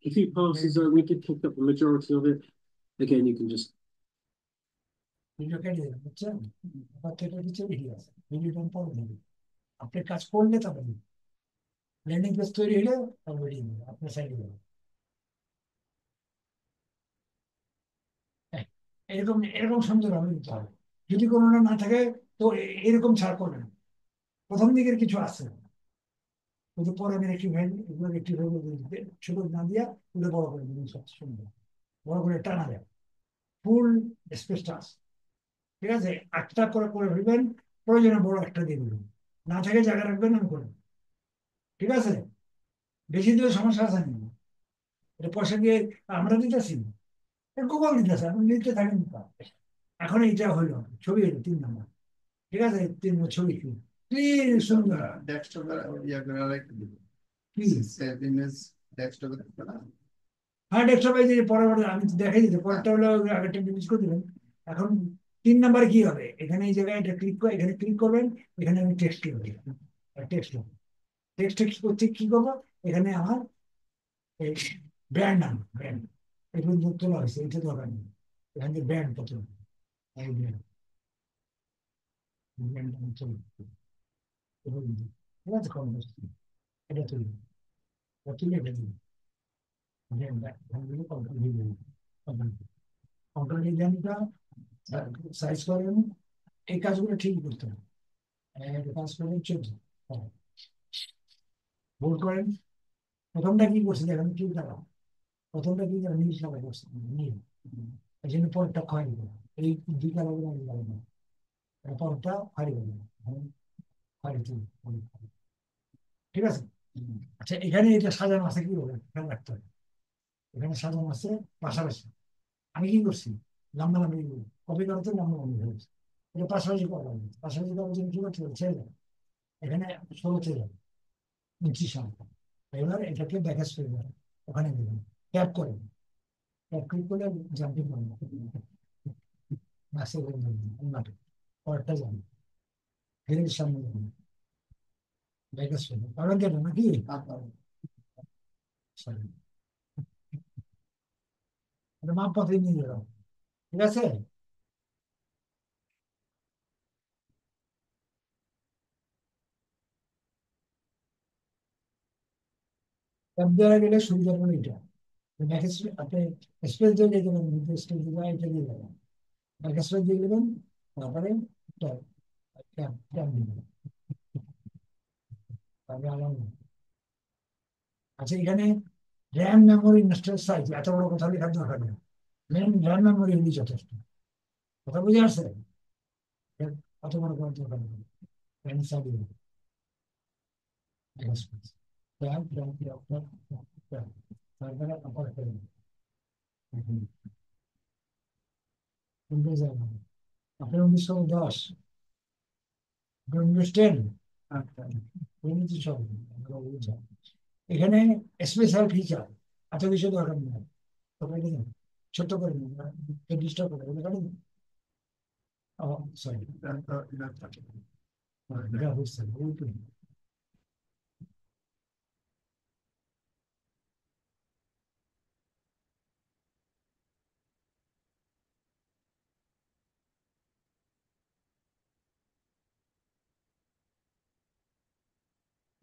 A few passes, we did pick up the majority of it. Again, you can just video কেটে দেবেন, বুঝছেন? আবার কেটে দিচ্ছে, video আছে, ভিডিওটা পরে দেবে। আপনি কাজ করলে তবে ল্যান্ডিং পেজ তৈরি হলে তবে ভিডিও দেবে আপনার সাইডে দেবে। এরকম এরকম সুন্দর হবে দিতে হবে। যদি কোনোটা না থাকে তো এরকম ছাড় করবেন। প্রথম দিকের কিছু আছে, কিন্তু পরে আমি একটি ভ্যান এগুলো একটি ছোট না দিয়া পুরো বড় করে দেবেন, সব সুন্দর বড় করে টানা যায়, ফুল স্পেসটা আছে। ঠিক আছে, একটা করে করে ফেলবেন, প্রয়োজনে বড় একটা দিয়ে দেবেন, না থাকে জায়গা রাখবেন, আমি করবেন। ঠিক আছে, বেশি দিলে সমস্যা আছে না, এটা পয়সা দিয়ে আমরা দিতেছি, গোপাল দিতেছে, আপনি নিতে থাকেন। এখন এইটা হইলো ছবি, হইলো 3 নম্বর। ঠিক আছে, 3 নম্বর ছবি ক্লিন সুন্দর। ডেস্কটপে ইয়া করে রাখতে দিব, কি সেভ ইমেজ ডেস্কটপে থাকবে না। হ্যাঁ, ডেস্কটপে যে পরে পরে আমি দেখাই দিতে, পরেরটা হলো আগেরটা ডিলিট করে দিবেন। এখন 3 নম্বরে কি হবে, এখানে এই জায়গায় এটা ক্লিক করে, এখানে ক্লিক করবেন, এখানে আমি টেক্সট লিখব, টেক্সট টেক্সট করতে কি করবো, এখানে আমার এই ব্র্যান্ড নাম, ব্র্যান্ড এগুলো তোলা হয়েছে, এটা দরকার নেই, এখান থেকে ব্র্যান্ড কত, এই ব্র্যান্ড, ব্র্যান্ড চলবে। ঠিক আছে, কম বেশি এটা তুলবে, তুলে এটা দিবে, কন্ট্রোল ডিজাইনটা সাইজ করেন, এই কাজগুলো ঠিক করতে হবে। কাজ করেন 14, ভুল করেন। প্রথমটা কি করছে দেখেন, কি টাকা, প্রথমটা কি নীল টাকা করছে, নীল, এই জন্য পরেরটা ক্ষয় গেল, এই 2 কালার আমি যাবো না, পরেরটা হারিয়ে গেল, ঠিক আছে। আচ্ছা, এখানে এটা সাজানো আছে কি বলে খেয়াল রাখতে হবে, এখানে সাজানো আছে পাশাপাশি। আমি কি করছি, লম্বা লম্বি কপি করাতে লম্বা লম্বি হয়েছে, এটা পাশাপাশি করা হবে, পাশাপাশি করার জন্য কি করতে হবে, ছেড়ে যাবে, এখানে 16 যাবে 29 সংখ্যা। এবার এটাকে ব্যাকেজ করে দেবেন, ওখানে দেবেন, ট্যাপ করেন, ট্যাপ ক্লিক করলে জাম্পিং করবেন, মাসে করে দেবেন, অন্যটা পরেরটা যাবেন, ফের সামনে যাবেন, ব্যাকেজ করবেন, কারণ দেবেন নাকি সরি, মাপ পথে নিয়ে যাবেন। ঠিক আছে, ট্যাপ দেওয়া গেলে সুবিধা হলো এটা, ব্যাকেজ আপনি স্পেস দিয়ে দিয়ে দেবেন, স্পেস দিয়ে এটা দিয়ে দেবেন, ব্যাকেজ দিয়ে দেবেন, তারপরে ট্যাপ ট্যাপ ট্যাপ দিবেন। আচ্ছা, এখানে র্যাম মেমোরি ইনস্টল সাইজ এত বড় কথা লেখার দরকার নেই। মেন র্যাম মেমোরি হলেই যথেষ্ট। কথা বুঝে আসছে? অত বড় করার দরকার নেই। র্যাম সাইজ তারপরে আপনার 1910, উইন্ডোজ 10। সব এখানে স্পেশাল ফিচার এত কিছু দরকার নেই। ছোট করে ডিস্টার্ব করে সরি,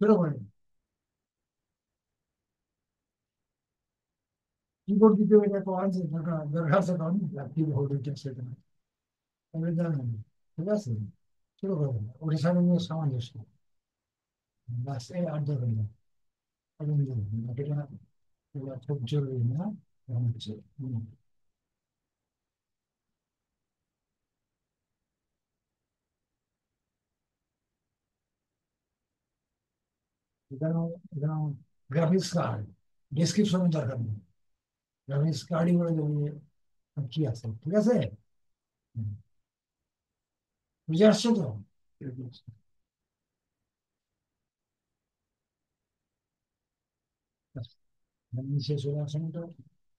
ছোট করে কিবোর্ড দিতে এটা পাওয়া যায় দরকার আছে, কারণ কিবোর্ড সেটা তবে জানেন। ঠিক আছে, ছোট করে ওটার সামনে সামঞ্জস্য বাস, এই আর দরকার নেই। এটা খুব জরুরি না। হচ্ছে এখানে গ্রাফিক্স কার্ড ডেসক্রিপশনের দরকার নেই। গ্রাফিক্স কার্ডই বলে দেবে কি আছে। ঠিক আছে, বুঝে আসছো তো? নিচে চলে আসেন তো,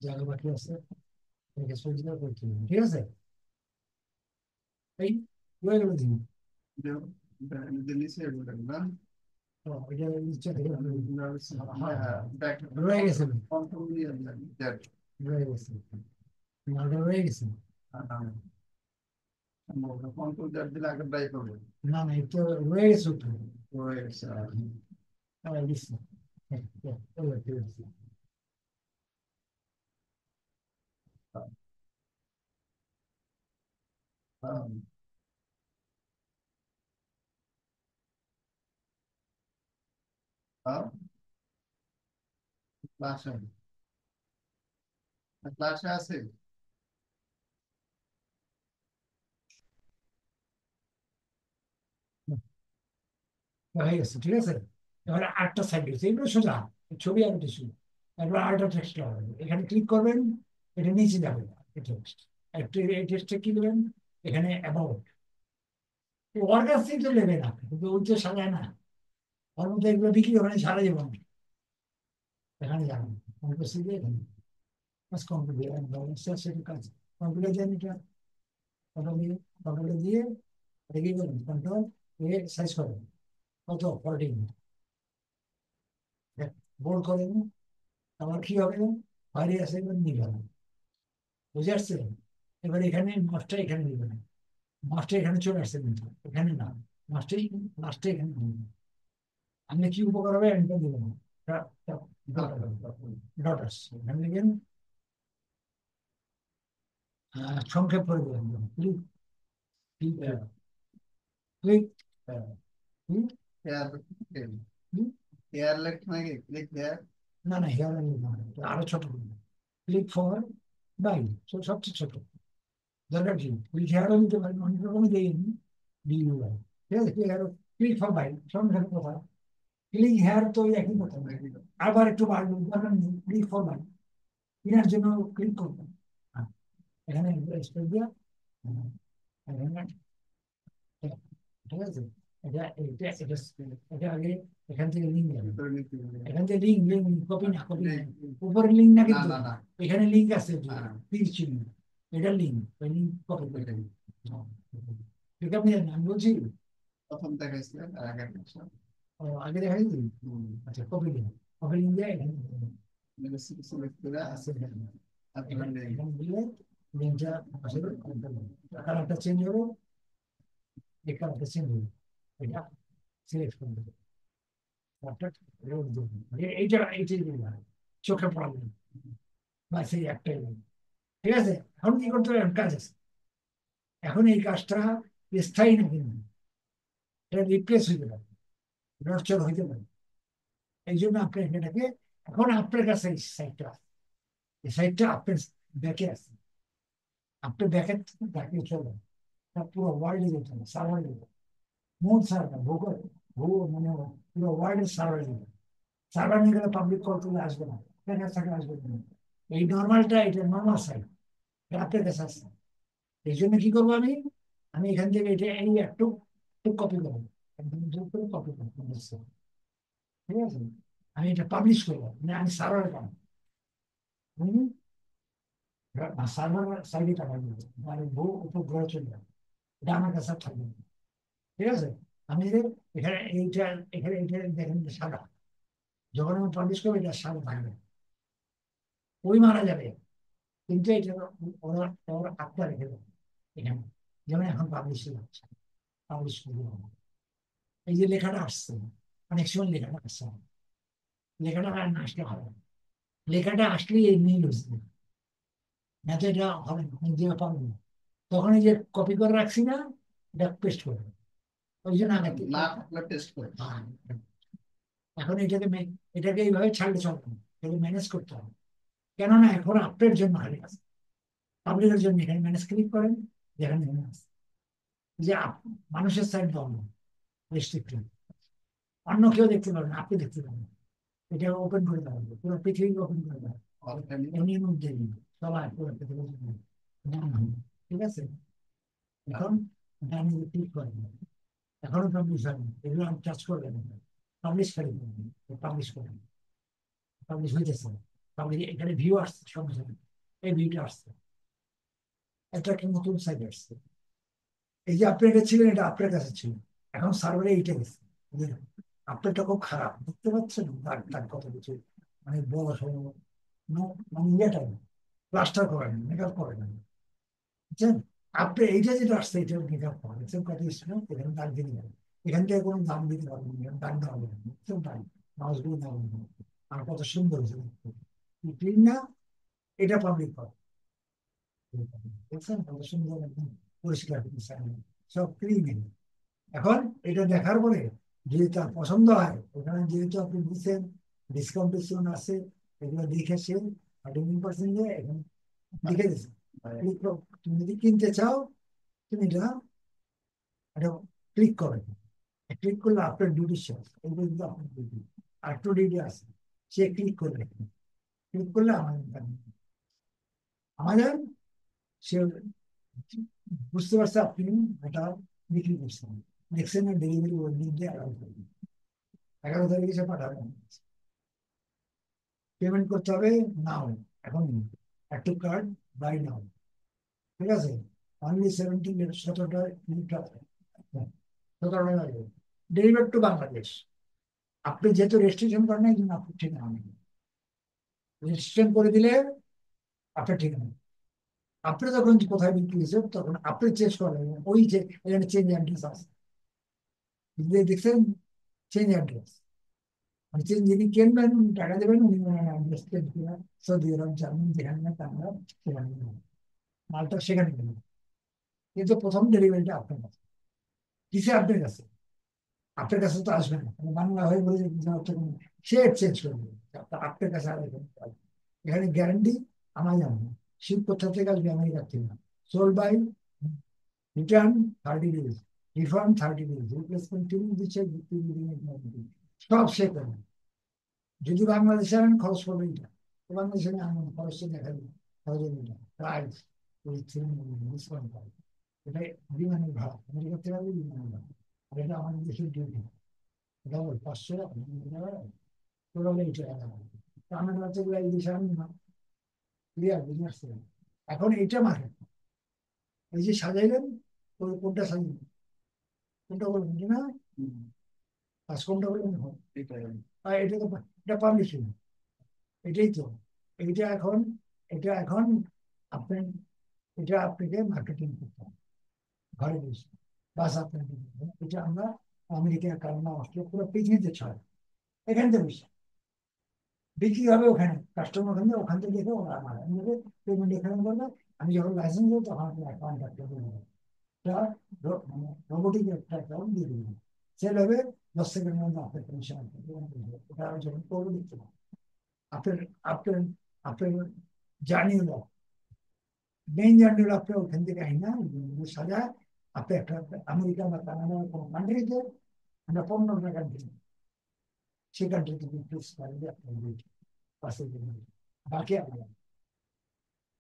জায়গা বাকি আছে, করতে হবে। ঠিক আছে, এই হয়ে গেল দিন। এটা নিচে থেকে রয়ে গেছে, রয়ে গেছে, মালটা রয়ে গেছে। না না, এটা রয়ে গেছে তো। দিচ্ছি। ঠিক আছে। ক্লাসে আছে। হয়ে গেছে, ঠিক আছে। এবারে আরেকটা সাইড রয়েছে, এগুলো সোজা ছবি আর টিস্যু। এবার আরেকটা টেক্সট হবে, এখানে ক্লিক করবেন, এটা নিচে যাবে টেক্সট। একটু এই টেক্সটে কি দেবেন, এখানে অ্যাবাউট। ওর কাছ থেকে তো নেবে না, কিন্তু ওই যে সাজায় না, ওর মধ্যে এগুলো বিক্রি হবে না সারা জীবন। এখানে যাবেন, কম্পিউটার দিয়ে এখানে কাজ কম্পিউটার সেটা কাজ কম্পিউটার দিয়ে এটা ফটো দিয়ে, ফটোটা দিয়ে রেখে করবেন, কন্ট্রোল এ সাইজ করবেন কত 14 বোল্ড করেন। আমার কি হবে, বাইরে আসে এবার নিয়ে গেলাম। বুঝে আসছে? এবার এখানে মাছটা এখানে নিবে না, মাছটা এখানে চলে আসছে, কিন্তু এখানে না, মাছটাই মাছটা এখানে নিবে না। আমি কি উপকার হবে এটা দেবো না। ডটার্স এখানে লিখেন, সংক্ষেপ করে দেবেন, ক্লিক ক্লিক ক্লিক না না, হেয়ার আরো ছোট করবেন, ক্লিক ফর বাই, সবচেয়ে ছোট। দরকার কি ক্লিক হেয়ারও নিতে পারেন, অনেক রকমই দেন ডিউ বাই। ঠিক আছে, ক্লিক ফর বাই সঙ্গে কথা, ক্লিক হেয়ার তো একই কথা। আবার একটু বাড়বে, দরকার নেই, ক্লিক ফর বাই কেনার জন্য ক্লিক করবেন। হ্যাঁ, এখানে স্পেস দিয়া, এখানে, ঠিক আছে। এটা এটা এটা এটা আগে এখান থেকে লিঙ্ক যাবে, এখান থেকে লিঙ্ক লিঙ্ক কপি না, কপি না, উপরে লিঙ্ক না, কিন্তু এখানে লিঙ্ক আছে, তীর চিহ্ন, এটা লিঙ্ক, ওই লিঙ্ক কপি করে দেবেন। ঠিক আছে, আমি বলছি প্রথম দেখাইছিল আগে দেখাই দিই। আচ্ছা, কপি দিন, কপি লিঙ্ক দিয়ে এখানে আছে, এখানে দিলে লিঙ্কটা আসলে কালারটা চেঞ্জ হবে, এই কালারটা চেঞ্জ হবে, এটা সিলেক্ট করে দেবে। অর্থাৎ এইটা এইটাই চোখে পড়াবে বা সেই একটাই। ঠিক আছে, এখন কি করতে হবে, কাজ আছে। এখন এই কাজটা স্থায়ী না, কিন্তু এটা রিপ্লেস হইতে পারে, নড়চড় হইতে পারে। এই জন্য আপনি এটাকে, এখন আপনার কাছে এই সাইটটা, এই সাইটটা আপনার ব্যাকে আছে, আপনি ব্যাকের থেকে ব্যাকে চলে পুরো ওয়ার্ল্ডে যেতে হবে, সার্ভার যেতে, মূল সার্ভার ভূগোল, মানে পুরো ওয়ার্ল্ডের সার্ভার যেতে। সার্ভার নিয়ে গেলে পাবলিক কল করলে আসবে না, আপনার কাছে থাকলে আসবে না। এই নর্মালটা, এটা নর্মাল সাইট, আপনার কাছে আসছে। এই জন্য কি করবো আমি, আমি এখান থেকে এটা এই একটু একটু কপি করবো, একদম কপি করবো, ঠিক আছে। আমি এটা পাবলিশ করবো, মানে আমি সার্ভারে পাবো, সার্ভার সাইডে টাকা দেবো, মানে বউ উপগ্রহ চলে যাবে, এটা আমার কাছে আর থাকবে না। ঠিক আছে। আমি এখানে এইটা, এখানে এইটা দেখেন যে সাদা, যখন আমি পাবলিশ করবো এটা সাদা থাকবে, ওই মারা যাবে, কিন্তু এটা ওরা ওরা আত্মা রেখে দেবে এখানে, যেমন এখন পাবলিশ হচ্ছে, পাবলিশ করবো। এই যে লেখাটা আসছে, অনেক সময় লেখাটা আসছে না। লেখাটা আর না আসলে হবে না, লেখাটা আসলে এই মিল হচ্ছে না, তো এটা হবে না, নিজে পাবো না। তখন এই যে কপি করে রাখছি না, এটা পেস্ট করে দেবো। ওই জন্য আগে না থাকলে টেস্ট করে। হ্যাঁ, এখন এটাকে এইভাবে ছাড়লে চলবে না, এটাকে ম্যানেজ করতে হবে। কেননা এখন আপনার জন্য হারিয়ে আছে, পাবলিকের জন্য এখানে ম্যানেজ ক্লিক করেন, যেখানে আছে যে মানুষের সাইড বন্ধ, রেস্ট্রিক্টেড, অন্য কেউ দেখতে পারবেন, আপনি দেখতে পারবেন। এটা ওপেন করে দেওয়া হবে, পুরো পৃথিবী ওপেন করে দেওয়া হবে, এমনি মধ্যে সবাই পুরো পৃথিবীর জন্য নেওয়া হবে। ঠিক আছে। এখন ডানে ক্লিক করেন, এখনো পাবলিশ হয়নি, এগুলো আমি টাচ করবেন, পাবলিশ করে পাবলিশ করেন, পাবলিশ হইতেছে, পাবলিশ এখানে ভিউ আসছে, সঙ্গে সঙ্গে এই ভিউটা আসছে, একটা একটা নতুন সাইট আসছে। এই যে আপনি এটা ছিলেন, এটা আপনার কাছে ছিল, এখন সার্ভারে এইটা গেছে, বুঝলেন? আপনারটা খুব খারাপ দেখতে পাচ্ছেন, দাগ দাগ কত কিছু, মানে বড় সড়ো, মানে ইয়েটা প্লাস্টার করেন, মেকআপ করেন, বুঝছেন? আপনি এইটা যেটা আসছে, এটা মেকআপ করেন, বুঝছেন? কত স্টুডেন্ট এখানে দাগ দিয়ে যাবে, এখান থেকে কোনো দাম দিতে পারবেন না, দাগ দেওয়া হবে না, বুঝছেন? তাই মাউসগুলো দেওয়া হবে না। আর কত সুন্দর হয়েছে দেখতে, ক্লিন না? এটা পাবলিক করে, বুঝছেন? কত সুন্দর একদম পরিষ্কার সব ক্লিন। এখন এটা দেখার পরে যদি তার পছন্দ হয়, ওখানে যেহেতু আপনি দিচ্ছেন ডিসকাউন্ট টিসকাউন্ট আছে, এগুলো দেখে সে 30% দিয়ে এখন লিখে দিচ্ছে। তুমি যদি কিনতে চাও, তুমি এটা ক্লিক করো, ক্লিক করলে আপনার ডিউটি শেষ, এগুলো কিন্তু আপনার ডিউটি। আর একটু ডিউটি আছে, সে ক্লিক করবে, ক্লিক করলে আমাদের সে বুঝতে পারছে আপনি এটা বিক্রি করছেন, দেখছেন ডেলিভারি ওই দিন দিয়ে 11 তারিখে সে পাঠাবেন, পেমেন্ট করতে হবে নাও, এখন একটু কার্ড বাই নাও, ঠিক আছে। অনলি 17 টাকা ডেলিভার টু বাংলাদেশ। আপনি যেহেতু রেজিস্ট্রেশন করেন না, এই জন্য আপনি ঠিকানা নেই, রেজিস্ট্রেশন করে দিলে আপনার ঠিকানা, আপনি যখন কোথায় বিক্রি হয়েছে তখন আপনি চেঞ্জ করেন, ওই যে এখানে চেঞ্জ অ্যাড্রেস আছে, দেখছেন চেঞ্জ অ্যাড্রেস, মানে যিনি কিনবেন উনি টাকা দেবেন, উনি অ্যাড্রেস চেঞ্জ করে সৌদি আরব, জার্মানি, যেখানে না আমরা সেখানে নেবেন। মালটা সেখানে নেবেন, কিন্তু প্রথম ডেলিভারিটা আপনার কাছে, কিসে আপনার কাছে, আপনার কাছে তো আসবে না, মানে বাংলা হয়ে বলে যে সে চেঞ্জ করে দেবে, আপনার কাছে আর এখানে গ্যারান্টি আমার জানো না, শিপ কোথা থেকে আসবে, আমেরিকার থেকে, sold by return 30 days, refund 30 days, replacement team দিচ্ছে, সব সে করবে। যদি বাংলাদেশে আনেন খরচ পড়বে এটা, তো বাংলাদেশে আনবেন খরচটা দেখা দিন, প্রাইস ডিসকাউন্ট পাই, এটা বিমানের ভাড়া, আমেরিকা থেকে আসবে বিমানের ভাড়া, আর এটা আমাদের দেশের ডিউটি, এটা ওই 500 টোটাল 8 টাকা। আমার কাছে এই দেশে আমি না, ক্লিয়ার বুঝে আসছে। এখন এইটা মার্কেট, এই যে সাজাইলেন, কোনটা সাজাইলেন, কোনটা বলবেন কি না, কাজ কোনটা বলবেন, আর এটা তো এটা পাবলিশিং, এটাই তো, এইটা এখন, এটা এখন আপনি, এটা আপনাকে মার্কেটিং করতে হবে ঘরে বসে, বাস আপনাকে এটা আমরা আমেরিকা, কানাডা, অস্ট্রেলিয়া, পুরো পৃথিবীতে ছয়, এখান থেকে বসে বিক্রি হবে, ওখানে কাস্টমার ওখানে, ওখান থেকে দেখে ওরা আমার পেমেন্ট এখানে করবে, আমি যখন লাইসেন্স দেবো তখন আপনি কন্ট্যাক্ট করবেন, রোবোটিক একটা অ্যাকাউন্ট দিয়ে দেবেন, সেল হবে, 10 সেকেন্ডের মধ্যে আপনার কমিশন ওটা যখন করবে দিতে আপনার আপনার আপনার জার্নি হলো মেইন জার্নি হলো আপনার ওখান থেকে আই না সাজা আপনি একটা আমেরিকা বা কানাডা কোনো কান্ট্রিতে আমরা 15টা কান্ট্রি সেই কান্ট্রিতে প্লেস করেন আপনার পাশে বাকি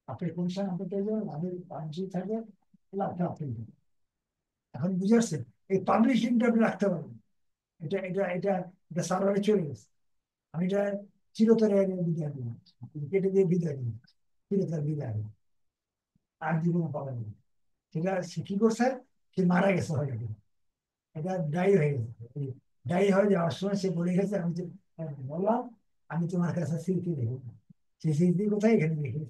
আপনি কমিশন আপনি পেয়ে যাবেন আমি পাঁচজি থাকে লাভটা আপনি এখন বুঝে আসছেন এই পাবলিশিংটা আপনি রাখতে পারবেন এটা এটা এটা এটা সার্ভারে চলে গেছে আমি এটা চিরতরে বিদায় দিই কেটে দিয়ে বিদায় দিই চিরতরে বিদায় দিই আর জীবনে পাবেন না সেটা সে কি করছে সে মারা গেছে অলরেডি এটা ডাই হয়ে গেছে ডাই হয়ে যাওয়ার সময় সে বলে গেছে আমি বললাম আমি তোমার কাছে স্মৃতি দেখি সেই স্মৃতি কোথায় এখানে দেখে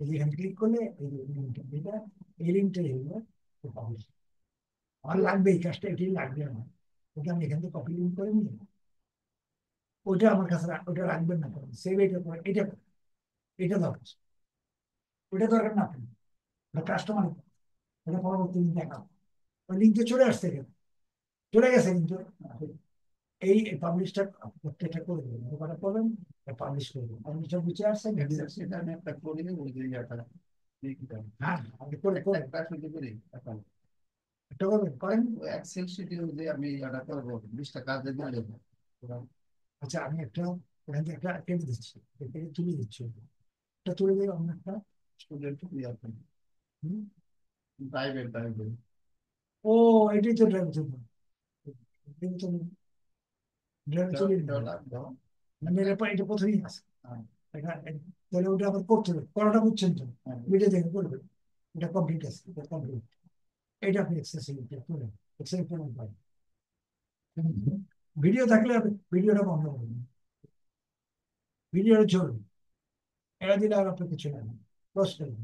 এখানে ক্লিক করলে এই লিঙ্কটা এগুলো পাবলিশ আমার লাগবে এই কাজটা এটাই লাগবে আমার ওটা আমি এখান থেকে কপি লিঙ্ক করে নিই ওইটা আমার কাছে ওটা রাখবেন না সেভ এটা করে এটা এটা দরকার ওটা দরকার না আপনি কাস্টমার এটা পরবর্তী দেখা ওই লিঙ্কে চলে আসছে এখানে চলে গেছে কিন্তু এই পাবলিশটা প্রত্যেকটা করে দেবেন দোকানে করবেন পাবলিশ করে দেবেন পাবলিশটা বুঝে আসছে সেটা আমি একটা করে দেবো ওই যে ইয়াটা হ্যাঁ আপনি করে করে একটা শুধু করি এখন একটা করবেন করেন এক্সেল শিটে যে আমি ইয়াটা করবো 20টা কাজ দিয়ে দেবো আচ্ছা আমি একটা এখান থেকে একটা কেটে দিচ্ছি কেটে তুলে দিচ্ছি এটা তুলে দেবো আমরা একটা স্টুডেন্ট ইয়া করি প্রাইভেট ও এটাই তো ড্রাইভ চলবে ড্রাইভ চলে মানে এটা প্রথমেই আছে তাহলে ওটা আবার করতে হবে করাটা বুঝছেন তো ভিডিও দেখে করবে এটা কমপ্লিট আছে এটা কমপ্লিট এটা আপনি এক্সেসিবিলিটি করে এক্সেসিবিলিটি পাবেন ভিডিও থাকলে ভিডিওটা বন্ধ করবেন ভিডিওটা চলবে এটা দিলে আর আপনার কিছু নেই ক্লোজ করবেন